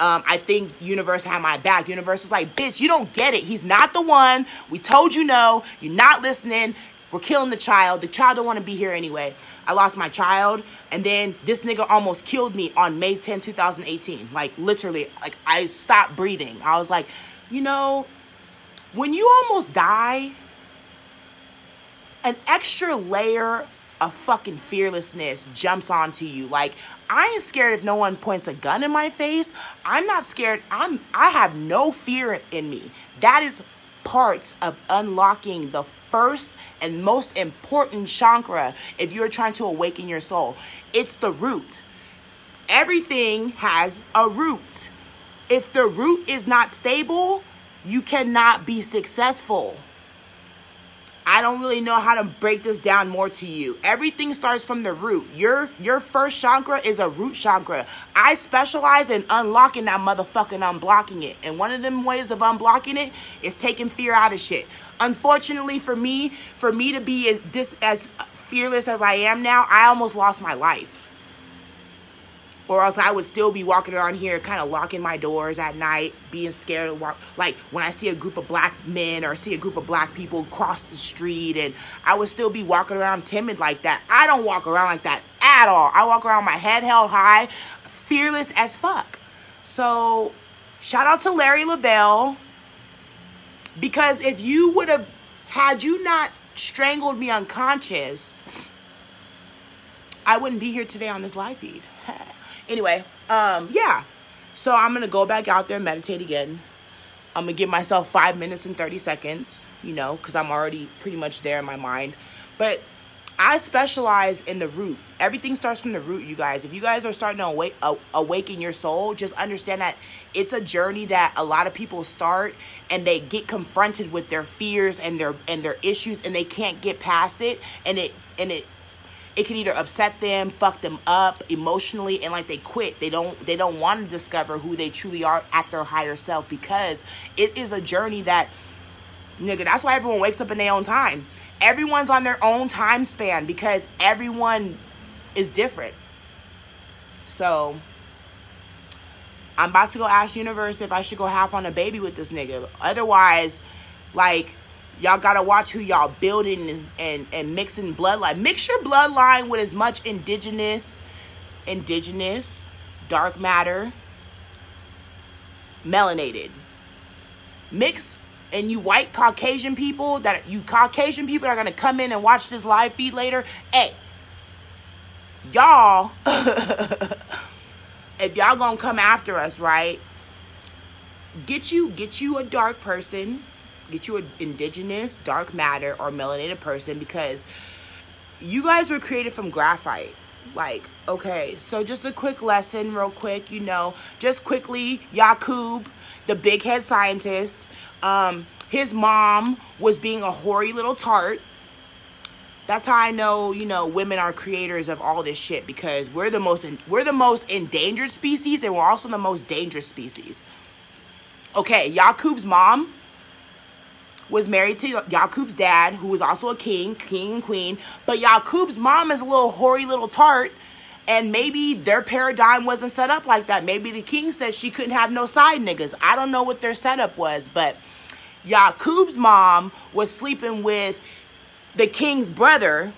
I think universe had my back. Universe was like, bitch, you don't get it. He's not the one. We told you no. You're not listening. We're killing the child. The child don't want to be here anyway. I lost my child. And then this nigga almost killed me on May 10, 2018. Like, literally, like, I stopped breathing. I was like, you know, when you almost die, an extra layer of fucking fearlessness jumps onto you. Like, I ain't scared if no one points a gun in my face. I'm not scared. I have no fear in me. That is parts of unlocking the first and most important chakra if you're trying to awaken your soul. It's the root. Everything has a root. If the root is not stable, you cannot be successful. I don't really know how to break this down more to you. Everything starts from the root. Your first chakra is a root chakra. I specialize in unlocking that motherfucker and unblocking it. And one of them ways of unblocking it is taking fear out of shit. Unfortunately for me to be as fearless as I am now, I almost lost my life. Or else I would still be walking around here kind of locking my doors at night, being scared to walk. Like when I see a group of black men or see a group of black people cross the street, and I would still be walking around timid like that. I don't walk around like that at all. I walk around with my head held high, fearless as fuck. So shout out to Larry LaBelle, because if you would have, had you not strangled me unconscious, I wouldn't be here today on this live feed. Anyway, yeah. So I'm going to go back out there and meditate again. I'm going to give myself 5 minutes and 30 seconds, you know, because I'm already pretty much there in my mind. But I specialize in the root. Everything starts from the root, you guys. If you guys are starting to awaken your soul, just understand that it's a journey that a lot of people start and they get confronted with their fears and their issues, and they can't get past it, and it can either upset them, fuck them up emotionally, and like they quit. They don't want to discover who they truly are at their higher self, because it is a journey that, nigga, that's why everyone wakes up in their own time. Everyone's on their own time span because everyone is different. So I'm about to go ask Universe if I should go half on a baby with this nigga. Otherwise, like, y'all gotta watch who y'all building and mixing bloodline. Mix your bloodline with as much indigenous, dark matter, melanated. Mix, and you white Caucasian people, that are gonna come in and watch this live feed later. Hey, y'all, if y'all gonna come after us, right? Get you a dark person. Get you an indigenous, dark matter, or melanated person, because you guys were created from graphite. Like, okay, so just a quick lesson real quick, you know, just quickly, Yakub, the big head scientist, his mom was being a hoary little tart. That's how I know, you know, women are creators of all this shit, because we're the most endangered species, and we're also the most dangerous species. Okay, Yakub's mom was married to Yakub's dad, who was also a king and queen. But Yakub's mom is a little hoary little tart, and maybe their paradigm wasn't set up like that. Maybe the king said she couldn't have no side niggas. I don't know what their setup was, but Yakub's mom was sleeping with the king's brother,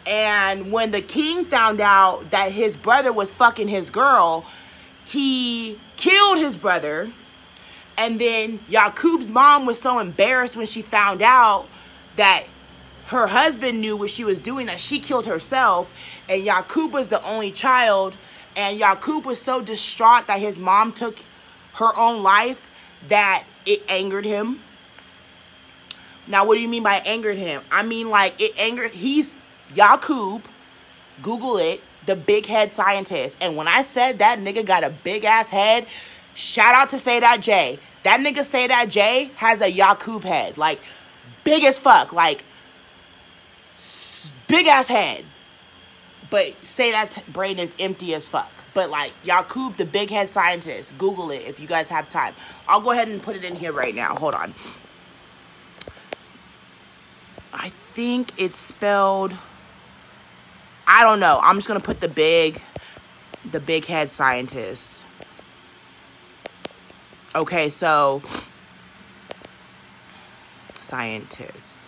and when the king found out that his brother was fucking his girl, he killed his brother. And then Yakub's mom was so embarrassed when she found out that her husband knew what she was doing, that she killed herself. And Yakub was the only child. And Yakub was so distraught that his mom took her own life that it angered him. Now, what do you mean by angered him? I mean, like, it angered, he's Yakub, Google it, the big head scientist. And when I said that nigga got a big ass head, shout out to Say That J. That nigga Say That J has a Yakub head. Like, big as fuck. Like, big ass head. But Say That's brain is empty as fuck. But, like, Yakub, the big head scientist. Google it if you guys have time. I'll go ahead and put it in here right now. Hold on. I think it's spelled, I don't know. I'm just going to put the big head scientist. Okay, so scientist.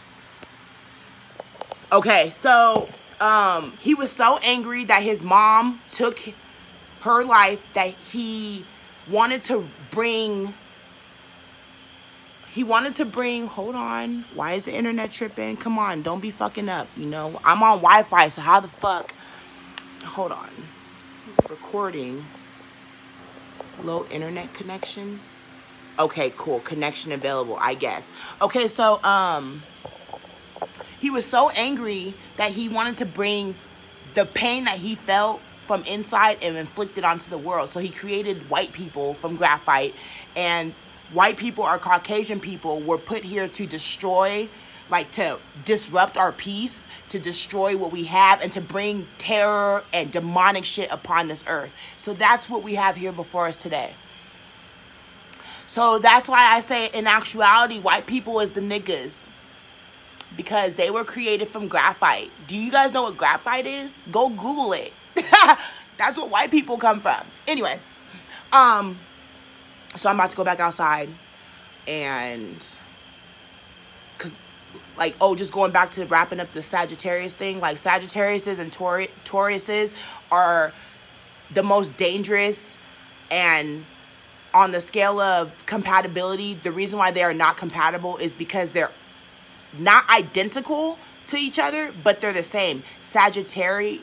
Okay, so he was so angry that his mom took her life that he wanted to bring, hold on. Why is the internet tripping? Come on, don't be fucking up, you know. I'm on Wi-Fi, so how the fuck? Hold on. Recording. Low internet connection. Okay, cool. Connection available, I guess. Okay, so, he was so angry that he wanted to bring the pain that he felt from inside and inflict it onto the world. So he created white people from graphite, and white people or Caucasian people were put here to destroy, like to disrupt our peace, to destroy what we have, and to bring terror and demonic shit upon this earth. So that's what we have here before us today. So that's why I say, in actuality, white people is the niggas. Because they were created from graphite. Do you guys know what graphite is? Go Google it. That's what white people come from. Anyway, so I'm about to go back outside, and because, like, just going back to wrapping up the Sagittarius thing, like, Sagittariuses and Tauruses are the most dangerous, and on the scale of compatibility, the reason why they are not compatible is because they're not identical to each other, but they're the same. Sagittarius,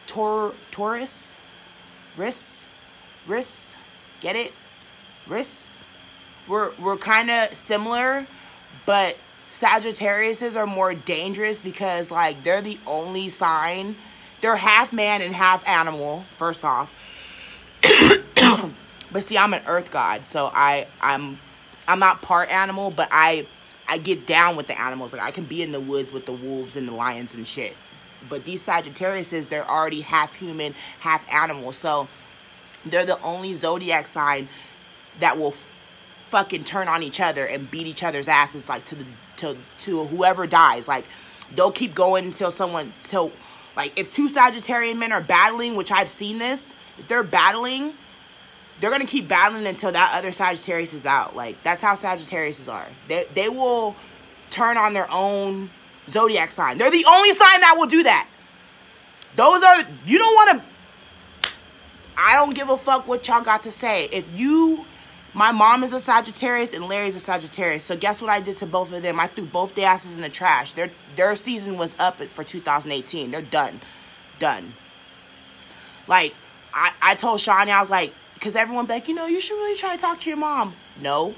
Taurus, Ris, get it? Ris. We're kind of similar, but Sagittariuses are more dangerous because, like, they're the only sign. They're half man and half animal, first off. But see, I'm an earth god, so I'm not part animal, but I get down with the animals. Like, I can be in the woods with the wolves and the lions and shit. But these Sagittariuses, they're already half human, half animal. So they're the only zodiac sign that will fucking turn on each other and beat each other's asses, like, to whoever dies. Like, they'll keep going until like, if two Sagittarian men are battling, which I've seen this, if they're battling, they're going to keep battling until that other Sagittarius is out. Like, that's how Sagittariuses are. They will turn on their own zodiac sign. They're the only sign that will do that. You don't want to, I don't give a fuck what y'all got to say. My mom is a Sagittarius and Larry's a Sagittarius. So guess what I did to both of them? I threw both their asses in the trash. Their season was up for 2018. They're done. Like, I told Shawnee, I was like, because everyone be like, you should really try to talk to your mom. No.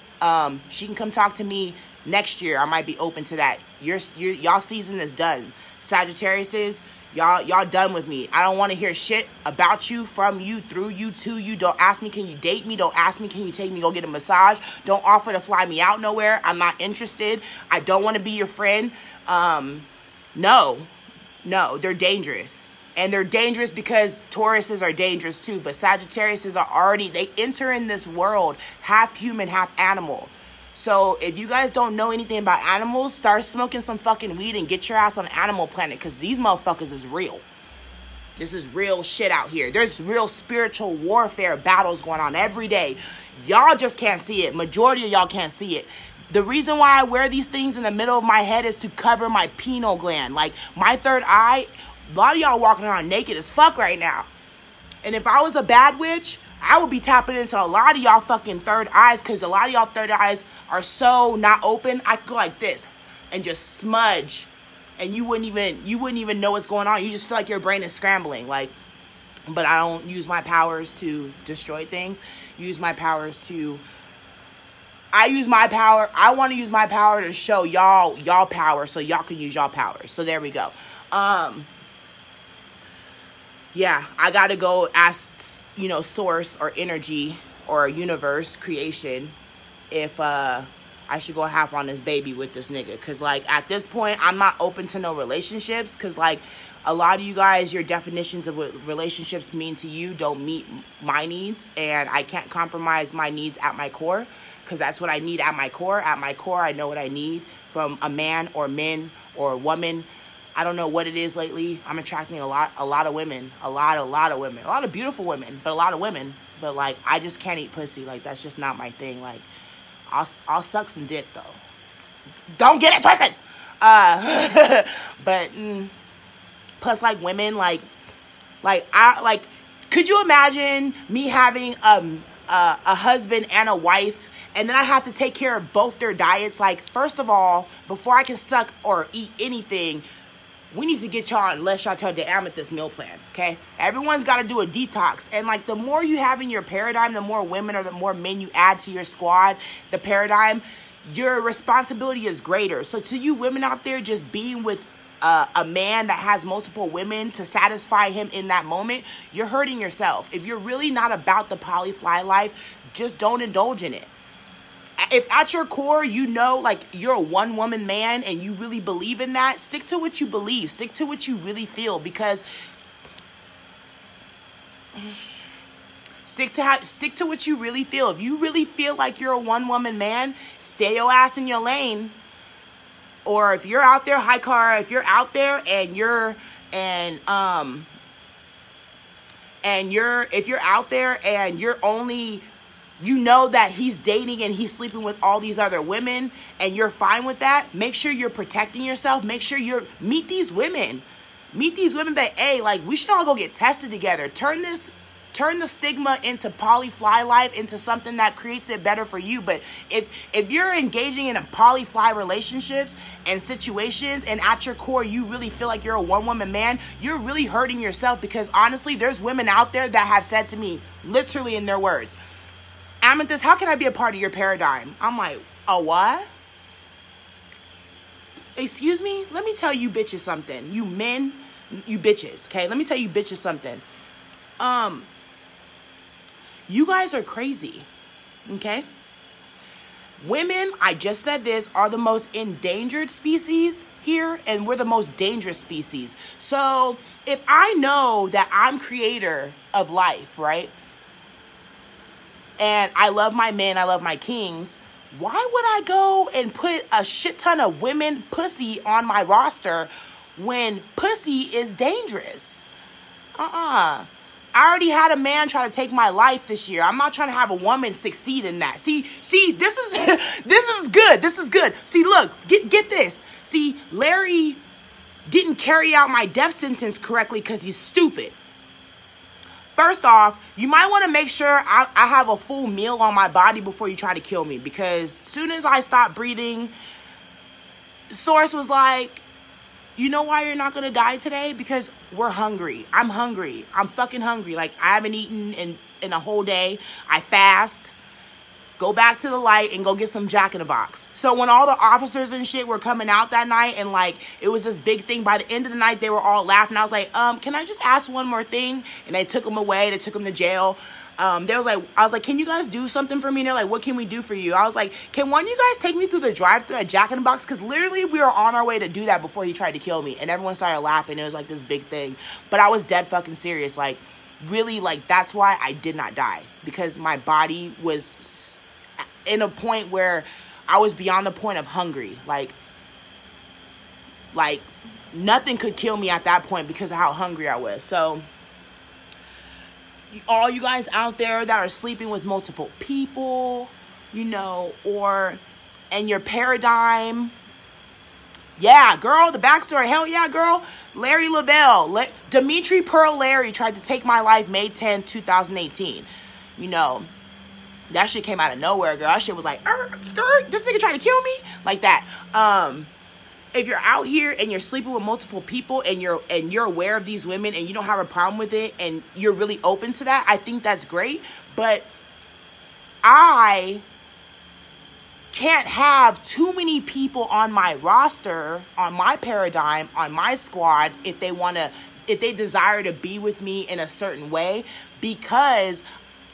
She can come talk to me next year. I might be open to that. Y'all season is done. Sagittariuses, y'all done with me. I don't want to hear shit about you, from you, through you, to you. Don't ask me, can you date me? Don't ask me, can you take me go get a massage? Don't offer to fly me out nowhere. I'm not interested. I don't want to be your friend. No, they're dangerous. And they're dangerous because Tauruses are dangerous too. But Sagittariuses they enter in this world half human, half animal. So if you guys don't know anything about animals, start smoking some fucking weed and get your ass on Animal Planet, because these motherfuckers is real. This is real shit out here. There's real spiritual warfare battles going on every day. Y'all just can't see it. Majority of y'all can't see it. The reason why I wear these things in the middle of my head is to cover my pineal gland. Like, my third eye, a lot of y'all walking around naked as fuck right now. And if I was a bad witch, I would be tapping into a lot of y'all fucking third eyes, because a lot of y'all third eyes are so not open. I could go like this and just smudge, and you wouldn't even know what's going on. You just feel like your brain is scrambling. Like, but I don't use my powers to destroy things. I use my power. I want to use my power to show y'all power, so y'all can use y'all power. So there we go. Yeah, I gotta go ask, source or energy or universe, creation, if I should go half on this baby with this nigga. Because, like, at this point, I'm not open to no relationships, because, like, a lot of you guys, your definitions of what relationships mean to you don't meet my needs, and I can't compromise my needs at my core, because that's what I need at my core. At my core, I know what I need from a man or men or a woman. I don't know what it is lately. I'm attracting a lot of women, a lot of women, a lot of beautiful women, but a lot of women. But, like, I just can't eat pussy. Like, that's just not my thing. Like, I'll suck some dick though. Don't get it twisted. But plus, like, women, like could you imagine me having a husband and a wife, and then I have to take care of both their diets? Like, first of all, before I can suck or eat anything, we need to get y'all on Les Chateau de Amethyst meal plan, okay? Everyone's got to do a detox. And, like, the more you have in your paradigm, the more women or the more men you add to your squad, the paradigm, your responsibility is greater. So to you women out there, just being with a man that has multiple women to satisfy him in that moment, you're hurting yourself. If you're really not about the polyfly life, just don't indulge in it. If at your core, like, you're a one-woman man and you really believe in that, stick to what you believe. Stick to what you really feel, because stick to what you really feel. If you really feel like you're a one-woman man, stay your ass in your lane. Or if you're out there, if you're out there and and if you're out there and you're only, you know that he's dating and he's sleeping with all these other women and you're fine with that, make sure you're protecting yourself. Make sure meet these women that, hey, like, we should all go get tested together. Turn the stigma into poly-fly life into something that creates it better for you. But if you're engaging in a poly-fly relationships and situations, and at your core you really feel like you're a one-woman man, you're really hurting yourself. Because honestly, there's women out there that have said to me, literally in their words, Amethyst, how can I be a part of your paradigm? I'm like, a what? Excuse me? Let me tell you bitches something. You men, you bitches, okay? Let me tell you bitches something. You guys are crazy, okay? Women, I just said this, are the most endangered species here, and we're the most dangerous species. So if I know that I'm creator of life, right? And I love my men, I love my kings, why would I go and put a shit ton of women pussy on my roster when pussy is dangerous? I already had a man try to take my life this year. I'm not trying to have a woman succeed in that. See, this is good. This is good. See, look, get this. See, Larry didn't carry out my death sentence correctly because he's stupid. First off, you might want to make sure I have a full meal on my body before you try to kill me, because as soon as I stopped breathing, Source was like, you know why you're not going to die today? Because we're hungry. I'm hungry. I'm fucking hungry. Like, I haven't eaten in a whole day. I fast. Go back to the light and go get some Jack in the Box. So when all the officers and shit were coming out that night and, like, it was this big thing, by the end of the night, they were all laughing. I was like, can I just ask one more thing? And they took him away. They took him to jail. I was like, can you guys do something for me? And they're like, what can we do for you? I was like, can one of you guys take me through the drive-thru at Jack in the Box? Because literally we were on our way to do that before he tried to kill me. And everyone started laughing. It was like this big thing. But I was dead fucking serious. Like, really, like, that's why I did not die. Because my body was in a point where I was beyond the point of hungry. Like nothing could kill me at that point because of how hungry I was. So all you guys out there that are sleeping with multiple people, you know, and your paradigm, yeah, girl, the backstory, hell yeah, girl. Larry Lavelle, Dimitri Pearl Larry tried to take my life May 10th, 2018. You know, that shit came out of nowhere, girl. That shit was like, skirt, this nigga trying to kill me? Like that. If you're out here and you're sleeping with multiple people and you're aware of these women and you don't have a problem with it and you're really open to that, I think that's great. But I can't have too many people on my roster, on my paradigm, on my squad, if they desire to be with me in a certain way, because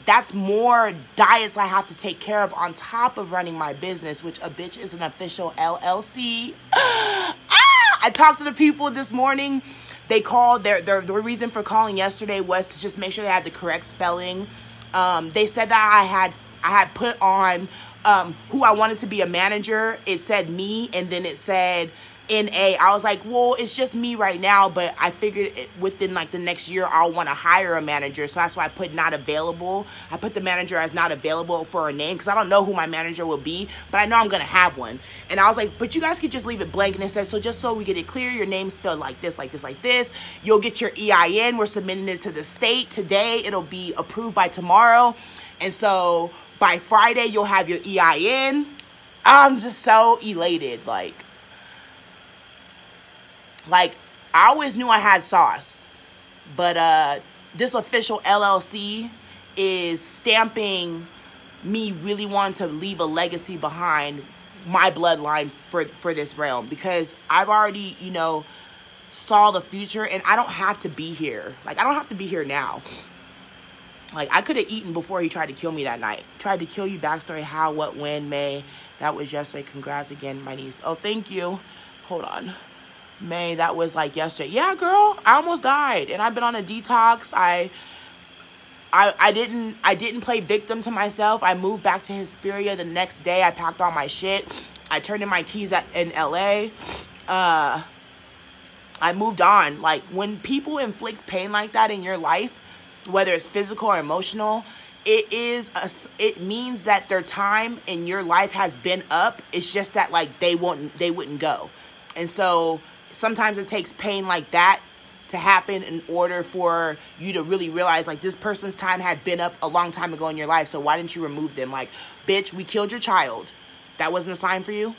that's more diets I have to take care of on top of running my business, which a bitch is an official LLC. I talked to the people this morning. They called, the reason for calling yesterday was to just make sure they had the correct spelling. They said that I had put on who I wanted to be a manager. It said me, and then it said NA. I was like, well, it's just me right now, but I figured within like the next year I'll want to hire a manager, so that's why I put not available. I put the manager as not available for a name because I don't know who my manager will be, but I know I'm gonna have one. And I was like, but you guys could just leave it blank, and it says, so just so we get it clear, your name's spelled like this, like this, like this. You'll get your EIN. We're submitting it to the state today. It'll be approved by tomorrow, and so by Friday you'll have your EIN. I'm just so elated. Like, I always knew I had sauce, but this official LLC is stamping me really wanting to leave a legacy behind my bloodline for this realm, because I've already, you know, saw the future, and I don't have to be here. Like, I don't have to be here now. Like, I could have eaten before he tried to kill me that night. Tried to kill you, backstory, how, what, when, May. That was yesterday. Congrats again, my niece. Oh, thank you. Hold on. May, that was like yesterday. Yeah, girl, I almost died, and I've been on a detox. I didn't play victim to myself. I moved back to Hesperia the next day. I packed all my shit. I turned in my keys in LA. I moved on. Like, when people inflict pain like that in your life, whether it's physical or emotional, it means that their time in your life has been up. It's just that like they wouldn't go. And so sometimes it takes pain like that to happen in order for you to really realize like this person's time had been up a long time ago in your life. So why didn't you remove them? Like, bitch, we killed your child. That wasn't a sign for you.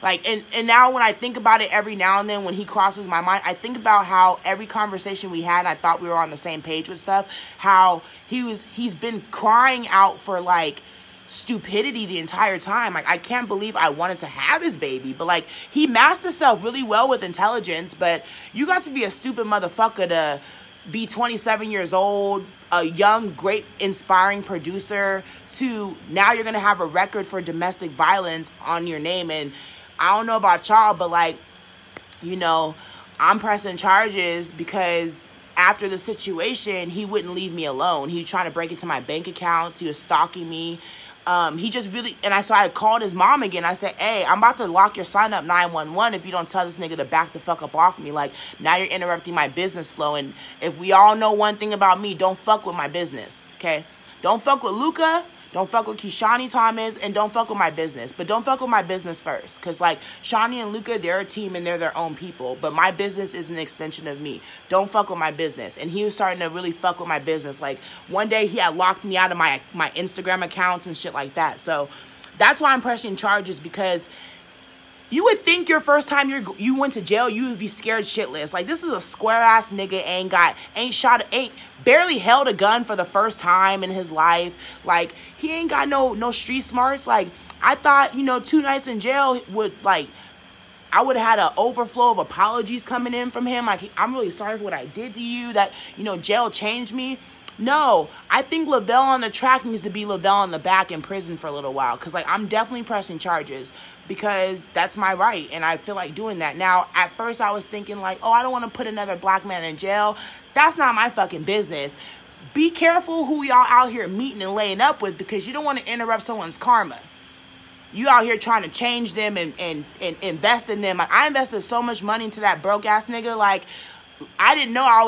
Like, and now when I think about it every now and then when he crosses my mind, I think about how every conversation we had, I thought we were on the same page with stuff, how he's been crying out for, like, stupidity the entire time. Like, I can't believe I wanted to have his baby, but, like, he masked himself really well with intelligence, but you got to be a stupid motherfucker to be 27 years old, a young, great, inspiring producer, to now you're going to have a record for domestic violence on your name. And I don't know about y'all, but like, you know, I'm pressing charges because after the situation, he wouldn't leave me alone. He was trying to break into my bank accounts. He was stalking me. He just really, so I called his mom again. I said, hey, I'm about to lock your son up 911 if you don't tell this nigga to back the fuck up off me. Like, now you're interrupting my business flow. And if we all know one thing about me, don't fuck with my business, okay? Don't fuck with Luca. Don't fuck with Kishani Thomas, and don't fuck with my business. But don't fuck with my business first. Because, like, Shani and Luca, they're a team and they're their own people. But my business is an extension of me. Don't fuck with my business. And he was starting to really fuck with my business. Like, one day he had locked me out of my Instagram accounts and shit like that. So that's why I'm pressing charges, because you would think your first time you went to jail, you would be scared shitless. Like, this is a square-ass nigga, ain't barely held a gun for the first time in his life. Like, he ain't got no street smarts. Like, I thought, 2 nights in jail would, like, I would have had an overflow of apologies coming in from him. Like, I'm really sorry for what I did to you, that, jail changed me. No, I think Lavelle on the track needs to be Lavelle on the back in prison for a little while. Because, like, I'm definitely pressing charges because that's my right. And I feel like doing that. Now, at first I was thinking, like, oh, I don't want to put another black man in jail. That's not my fucking business. Be careful who y'all out here meeting and laying up with, because you don't want to interrupt someone's karma. You out here trying to change them and invest in them. Like, I invested so much money into that broke ass nigga. Like, I didn't know I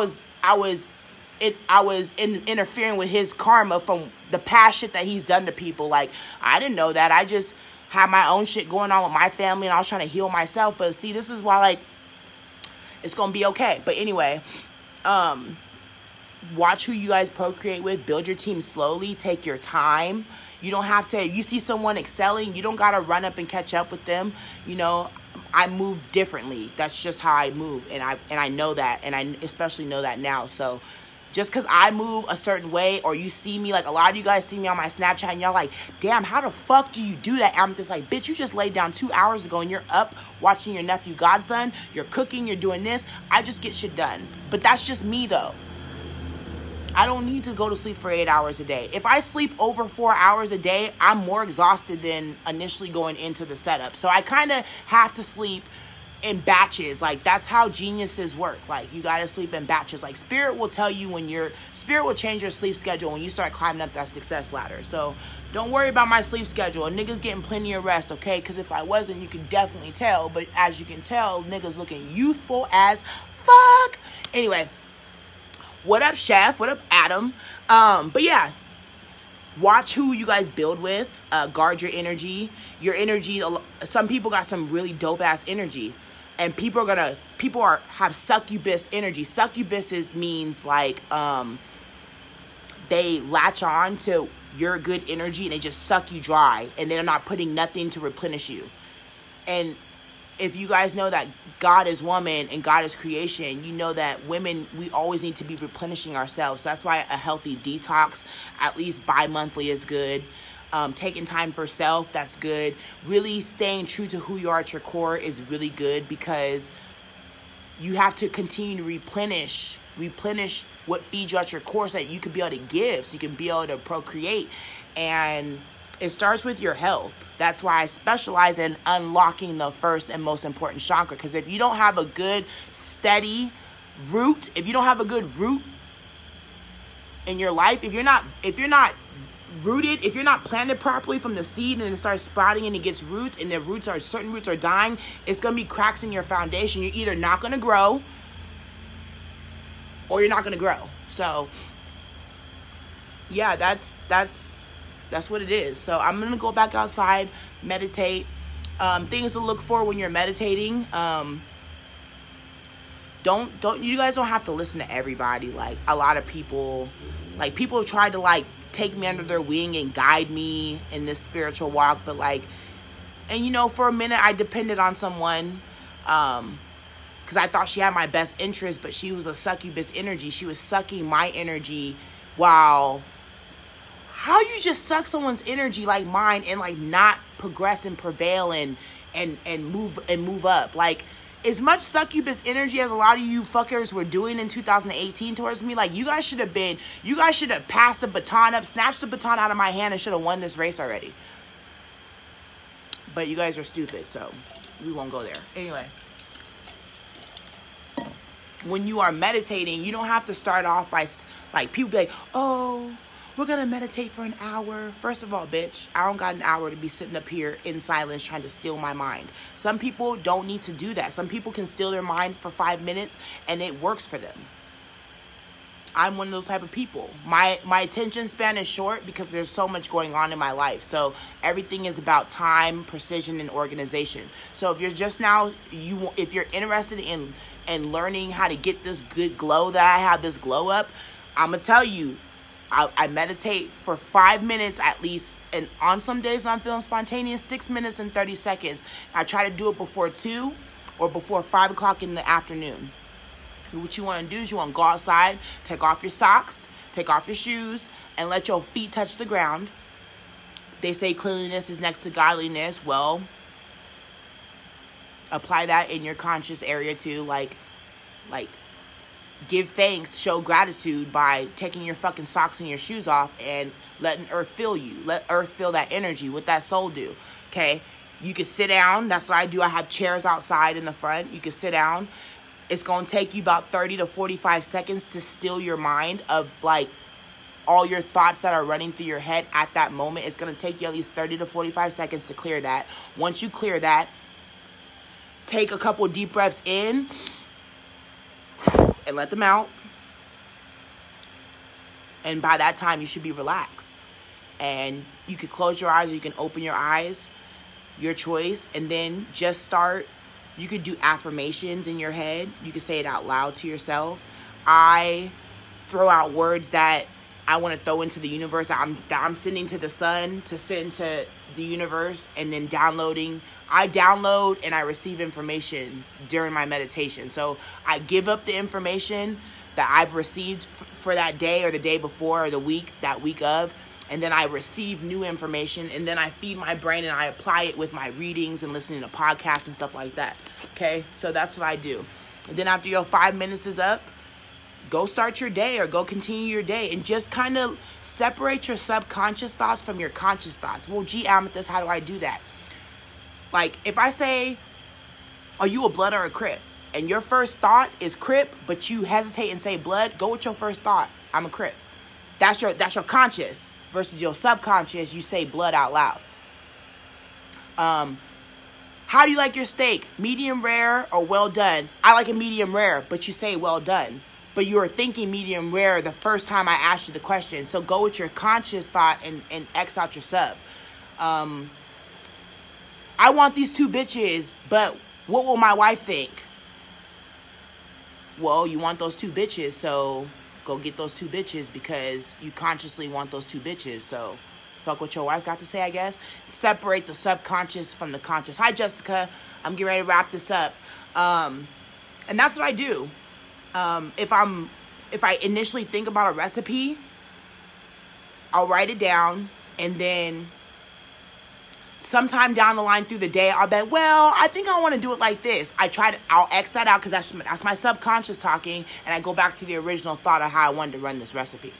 was interfering with his karma from the past shit that he's done to people. Like, I didn't know that. I just had my own shit going on with my family, and I was trying to heal myself. But see, this is why, like, it's gonna be okay. But anyway, watch who you guys procreate with. Build your team slowly. Take your time. You don't have to, if you see someone excelling, you don't gotta run up and catch up with them. I move differently. That's just how I move, and I know that, and I especially know that now. So just because I move a certain way, or you see me, like, a lot of you guys see me on my Snapchat, and y'all like, damn, how the fuck do you do that? I'm just like, bitch, you just laid down 2 hours ago, and you're up watching your nephew godson, you're cooking, you're doing this. I just get shit done. But that's just me, though. I don't need to go to sleep for 8 hours a day. If I sleep over 4 hours a day, I'm more exhausted than initially going into the setup. So I kind of have to sleep in batches. Like, that's how geniuses work. Like, you got to sleep in batches. Like, Spirit will tell you Spirit will change your sleep schedule when you start climbing up that success ladder. So don't worry about my sleep schedule. Niggas getting plenty of rest, okay? Because if I wasn't, you can definitely tell. But as you can tell, niggas looking youthful as fuck. Anyway. What up, Chef? What up, Adam? But yeah, watch who you guys build with. Guard your energy. Your energy, some people got some really dope-ass energy. And people have succubus energy. Succubus means, like, they latch on to your good energy and they just suck you dry. And they're not putting nothing to replenish you. And if you guys know that God is woman and God is creation, you know that women, we always need to be replenishing ourselves. That's why a healthy detox, at least bi-monthly, is good. Taking time for self, that's good. Really staying true to who you are at your core is really good, because you have to continue to replenish what feeds you at your core so that you can be able to give, so you can be able to procreate. And it starts with your health. That's why I specialize in unlocking the first and most important chakra. Because if you don't have a good, steady root, if you don't have a good root in your life, if you're not rooted, if you're not planted properly from the seed and it starts sprouting and it gets roots, and certain roots are dying, it's going to be cracks in your foundation. You're either not going to grow, or you're not going to grow. So yeah, that's what it is. So I'm going to go back outside, meditate. Things to look for when you're meditating. You guys don't have to listen to everybody. Like, a lot of people, like, people have tried to, like, take me under their wing and guide me in this spiritual walk, but, like, and, you know, for a minute I depended on someone, because I thought she had my best interest, but she was a succubus energy. She was sucking my energy. While, how you just suck someone's energy like mine and, like, not progress and prevail and move up? Like, as much succubus energy as a lot of you fuckers were doing in 2018 towards me, like, you guys should have passed the baton up, snatched the baton out of my hand, and should have won this race already. But you guys are stupid, so we won't go there. Anyway, when you are meditating, you don't have to start off by, like, people be like, oh, we're going to meditate for an hour. First of all, bitch, I don't got an hour to be sitting up here in silence trying to steal my mind. Some people don't need to do that. Some people can steal their mind for 5 minutes and it works for them. I'm one of those type of people. My attention span is short because there's so much going on in my life. So everything is about time, precision, and organization. So if you're just now, if you're interested in learning how to get this good glow that I have, this glow up, I'm going to tell you, I meditate for 5 minutes at least, and on some days I'm feeling spontaneous, 6 minutes and 30 seconds. I try to do it before 2 or before 5 o'clock in the afternoon. What you want to do is you want to go outside, take off your socks, take off your shoes, and let your feet touch the ground. They say cleanliness is next to godliness. Well, apply that in your conscious area too, like give thanks, show gratitude by taking your fucking socks and your shoes off and letting earth feel you. Let earth feel that energy. What that soul do, okay? You can sit down. That's what I do. I have chairs outside in the front. You can sit down. It's going to take you about 30 to 45 seconds to still your mind of, like, all your thoughts that are running through your head at that moment. It's going to take you at least 30 to 45 seconds to clear that. Once you clear that, take a couple deep breaths in and let them out. And by that time, you should be relaxed. And you can close your eyes or you can open your eyes, your choice. And then just start. You could do affirmations in your head. You could say it out loud to yourself. I throw out words that I want to throw into the universe, that I'm sending to the sun, to send to the universe, and then downloading. I download and I receive information during my meditation. So I give up the information that I've received for that day or the day before or the week, that week of, and then I receive new information, and then I feed my brain and I apply it with my readings and listening to podcasts and stuff like that. Okay, so that's what I do. And then after your 5 minutes is up, go start your day or go continue your day, and just kind of separate your subconscious thoughts from your conscious thoughts. Well, gee, Amethyst, how do I do that? Like, if I say, are you a blood or a Crip? And your first thought is Crip, but you hesitate and say blood, go with your first thought. I'm a Crip. That's your conscious. Versus your subconscious, you say blood out loud. How do you like your steak? Medium rare or well done? I like a medium rare, but you say well done. But you were thinking medium rare the first time I asked you the question. So go with your conscious thought and X out your sub. I want these 2 bitches, but what will my wife think? Well, you want those 2 bitches, so go get those 2 bitches because you consciously want those 2 bitches. So fuck what your wife got to say, I guess. Separate the subconscious from the conscious. Hi, Jessica. I'm getting ready to wrap this up. And that's what I do. If I initially think about a recipe, I'll write it down, and then sometime down the line through the day, I'll be, well, I think I want to do it like this. I'll X that out because that's my subconscious talking, and I go back to the original thought of how I wanted to run this recipe.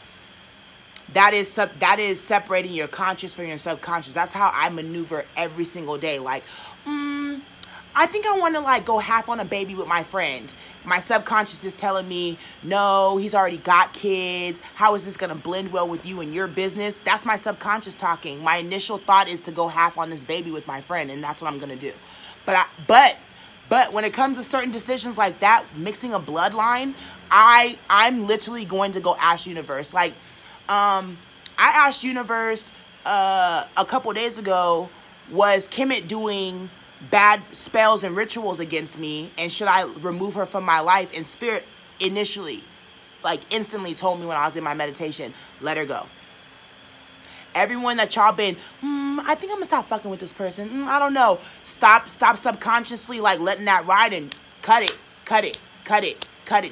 That is separating your conscious from your subconscious. That's how I maneuver every single day. Like, I think I want to, like, go half on a baby with my friend. My subconscious is telling me, no, he's already got kids. How is this going to blend well with you and your business? That's my subconscious talking. My initial thought is to go half on this baby with my friend, and that's what I'm going to do. But when it comes to certain decisions like that, mixing a bloodline, I'm literally going to go ask universe. Like, I asked universe a couple days ago, was Kemet doing bad spells and rituals against me, and should I remove her from my life? And spirit initially, like, instantly told me when I was in my meditation, let her go. Everyone that y'all been, I think I'm gonna stop fucking with this person. I don't know. Stop subconsciously, like, letting that ride and cut it.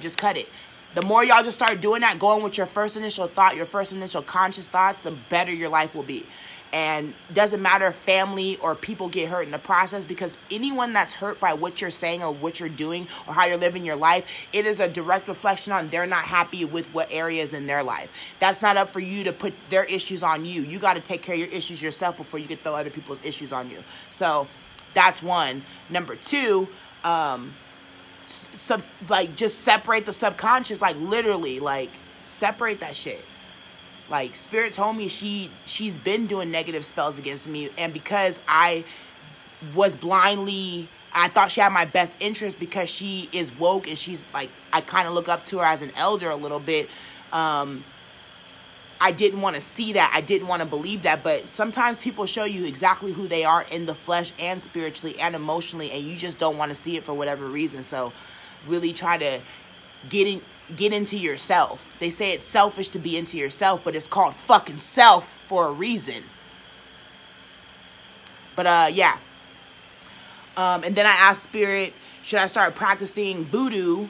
Just cut it. The more y'all just start doing that, going with your first initial thought, your first initial conscious thoughts, the better your life will be. And doesn't matter if family or people get hurt in the process, because anyone that's hurt by what you're saying or what you're doing or how you're living your life, it is a direct reflection on they're not happy with what areas in their life. That's not up for you to put their issues on you. You got to take care of your issues yourself before you can throw other people's issues on you. So that's one. Number two, just separate the subconscious, like, literally, like, separate that shit. Like, spirit told me she's been doing negative spells against me, and because I was blindly, I thought she had my best interest because she is woke and she's like, I kind of look up to her as an elder a little bit. I didn't want to see that. I didn't want to believe that. But sometimes people show you exactly who they are in the flesh and spiritually and emotionally, and you just don't want to see it for whatever reason. So really try to get into yourself. They say it's selfish to be into yourself, but it's called fucking self for a reason. But yeah. And then I asked spirit, should I start practicing voodoo?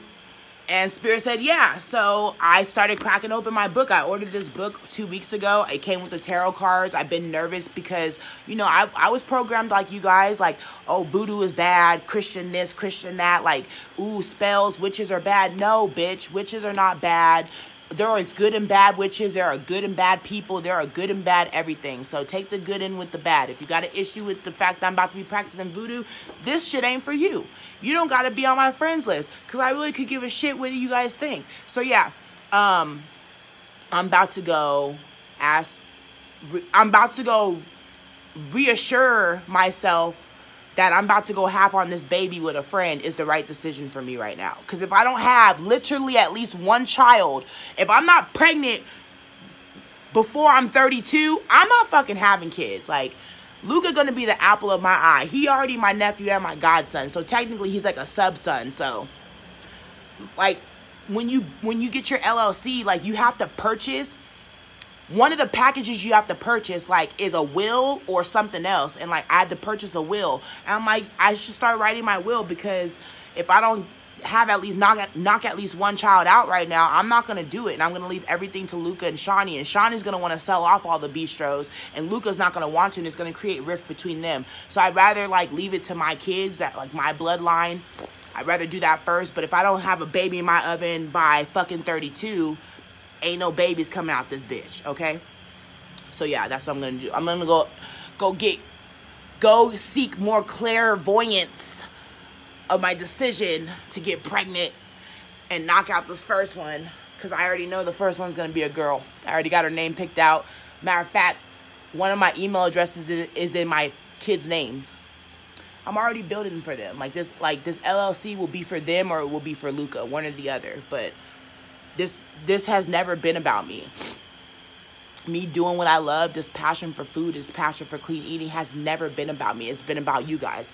And spirit said, yeah. So I started cracking open my book. I ordered this book 2 weeks ago. It came with the tarot cards. I've been nervous because, you know, I was programmed like you guys, like, oh, voodoo is bad, Christian this, Christian that, like, ooh, spells, witches are bad. No, bitch, witches are not bad. There is good and bad witches. There are good and bad people. There are good and bad everything. So take the good in with the bad. If you got an issue with the fact that I'm about to be practicing voodoo, this shit ain't for you. You don't got to be on my friends list, because I really could give a shit what you guys think. So yeah, I'm about to go reassure myself that I'm about to go half on this baby with a friend is the right decision for me right now. Because if I don't have literally at least one child, if I'm not pregnant before I'm 32, I'm not fucking having kids. Like, Luca gonna be the apple of my eye. He already my nephew and my godson, so technically he's like a sub-son. So, like, when you get your LLC, like, you have to purchase. One of the packages you have to purchase, like, is a will or something else. And, like, I had to purchase a will. And I'm like, I should start writing my will, because if I don't have at least knock at least one child out right now, I'm not going to do it. And I'm going to leave everything to Luca and Shawnee. And Shawnee's going to want to sell off all the bistros. And Luca's not going to want to. And it's going to create rift between them. So I'd rather, like, leave it to my kids, that, like, my bloodline. I'd rather do that first. But if I don't have a baby in my oven by fucking 32... ain't no babies coming out this bitch, okay? So yeah, that's what I'm gonna do. I'm gonna go seek more clairvoyance of my decision to get pregnant and knock out this first one, because I already know the first one's gonna be a girl. I already got her name picked out. Matter of fact, one of my email addresses is in my kids' names. I'm already building this LLC will be for them, or it will be for Luca, one or the other. But this has never been about me. Me doing what I love, this passion for food, this passion for clean eating has never been about me. It's been about you guys.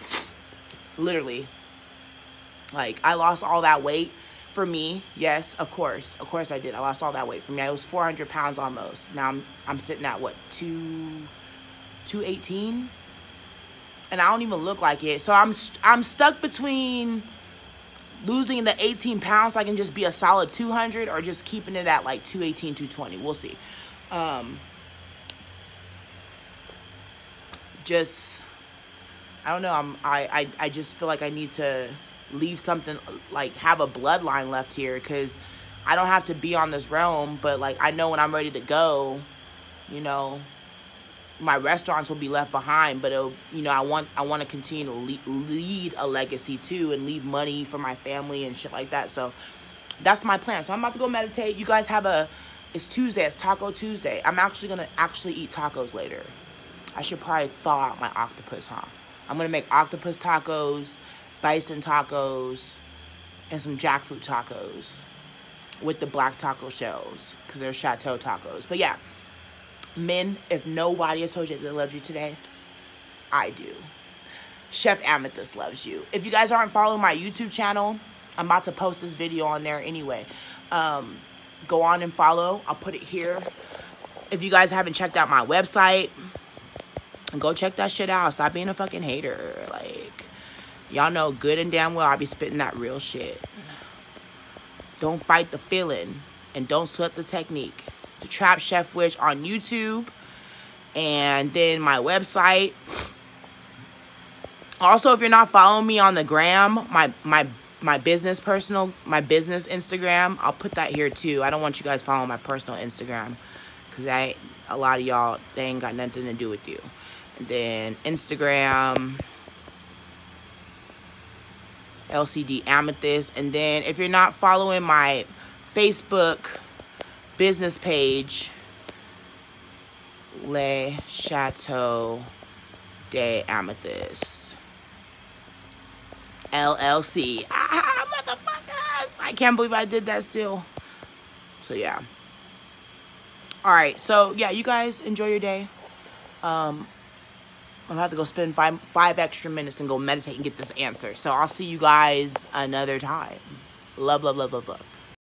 Literally. Like, I lost all that weight for me. Yes, of course I did. I lost all that weight for me. I was 400 pounds almost. Now I'm sitting at what, 218? And I don't even look like it. So I'm stuck between losing the 18 pounds so I can just be a solid 200, or just keeping it at like 218, 220. We'll see. I don't know. I just feel like I need to leave something, like, have a bloodline left here, because I don't have to be on this realm, but, like, I know when I'm ready to go, you know, my restaurants will be left behind, but it'll, you know, I want to continue to lead a legacy too, and leave money for my family and shit like that. So that's my plan. So I'm about to go meditate. You guys it's Tuesday. It's Taco Tuesday. I'm actually going to eat tacos later. I should probably thaw out my octopus, huh? I'm going to make octopus tacos, bison tacos, and some jackfruit tacos. with the black taco shells, because they're chateau tacos. But yeah, men, if nobody has told you they loved you today, I do. Chef Amethyst loves you. If you guys aren't following my YouTube channel, I'm about to post this video on there anyway. Go on and follow. I'll put it here. If you guys haven't checked out my website, go check that shit out. Stop being a fucking hater. Like, y'all know good and damn well I be spitting that real shit. Don't fight the feeling, and don't sweat the technique. The Trap Chef Witch on YouTube, and then my website. Also, if you're not following me on the gram, my business Instagram, I'll put that here too. I don't want you guys following my personal Instagram, because a lot of y'all, they ain't got nothing to do with you. And then Instagram, LCD Amethyst. And then if you're not following my Facebook business page, Le Chateau de Amethyst LLC. Motherfuckers! I can't believe I did that still. So yeah. Alright, so yeah, you guys enjoy your day. I'm gonna have to go spend five extra minutes and go meditate and get this answer. So I'll see you guys another time. Love, love, love, love, love.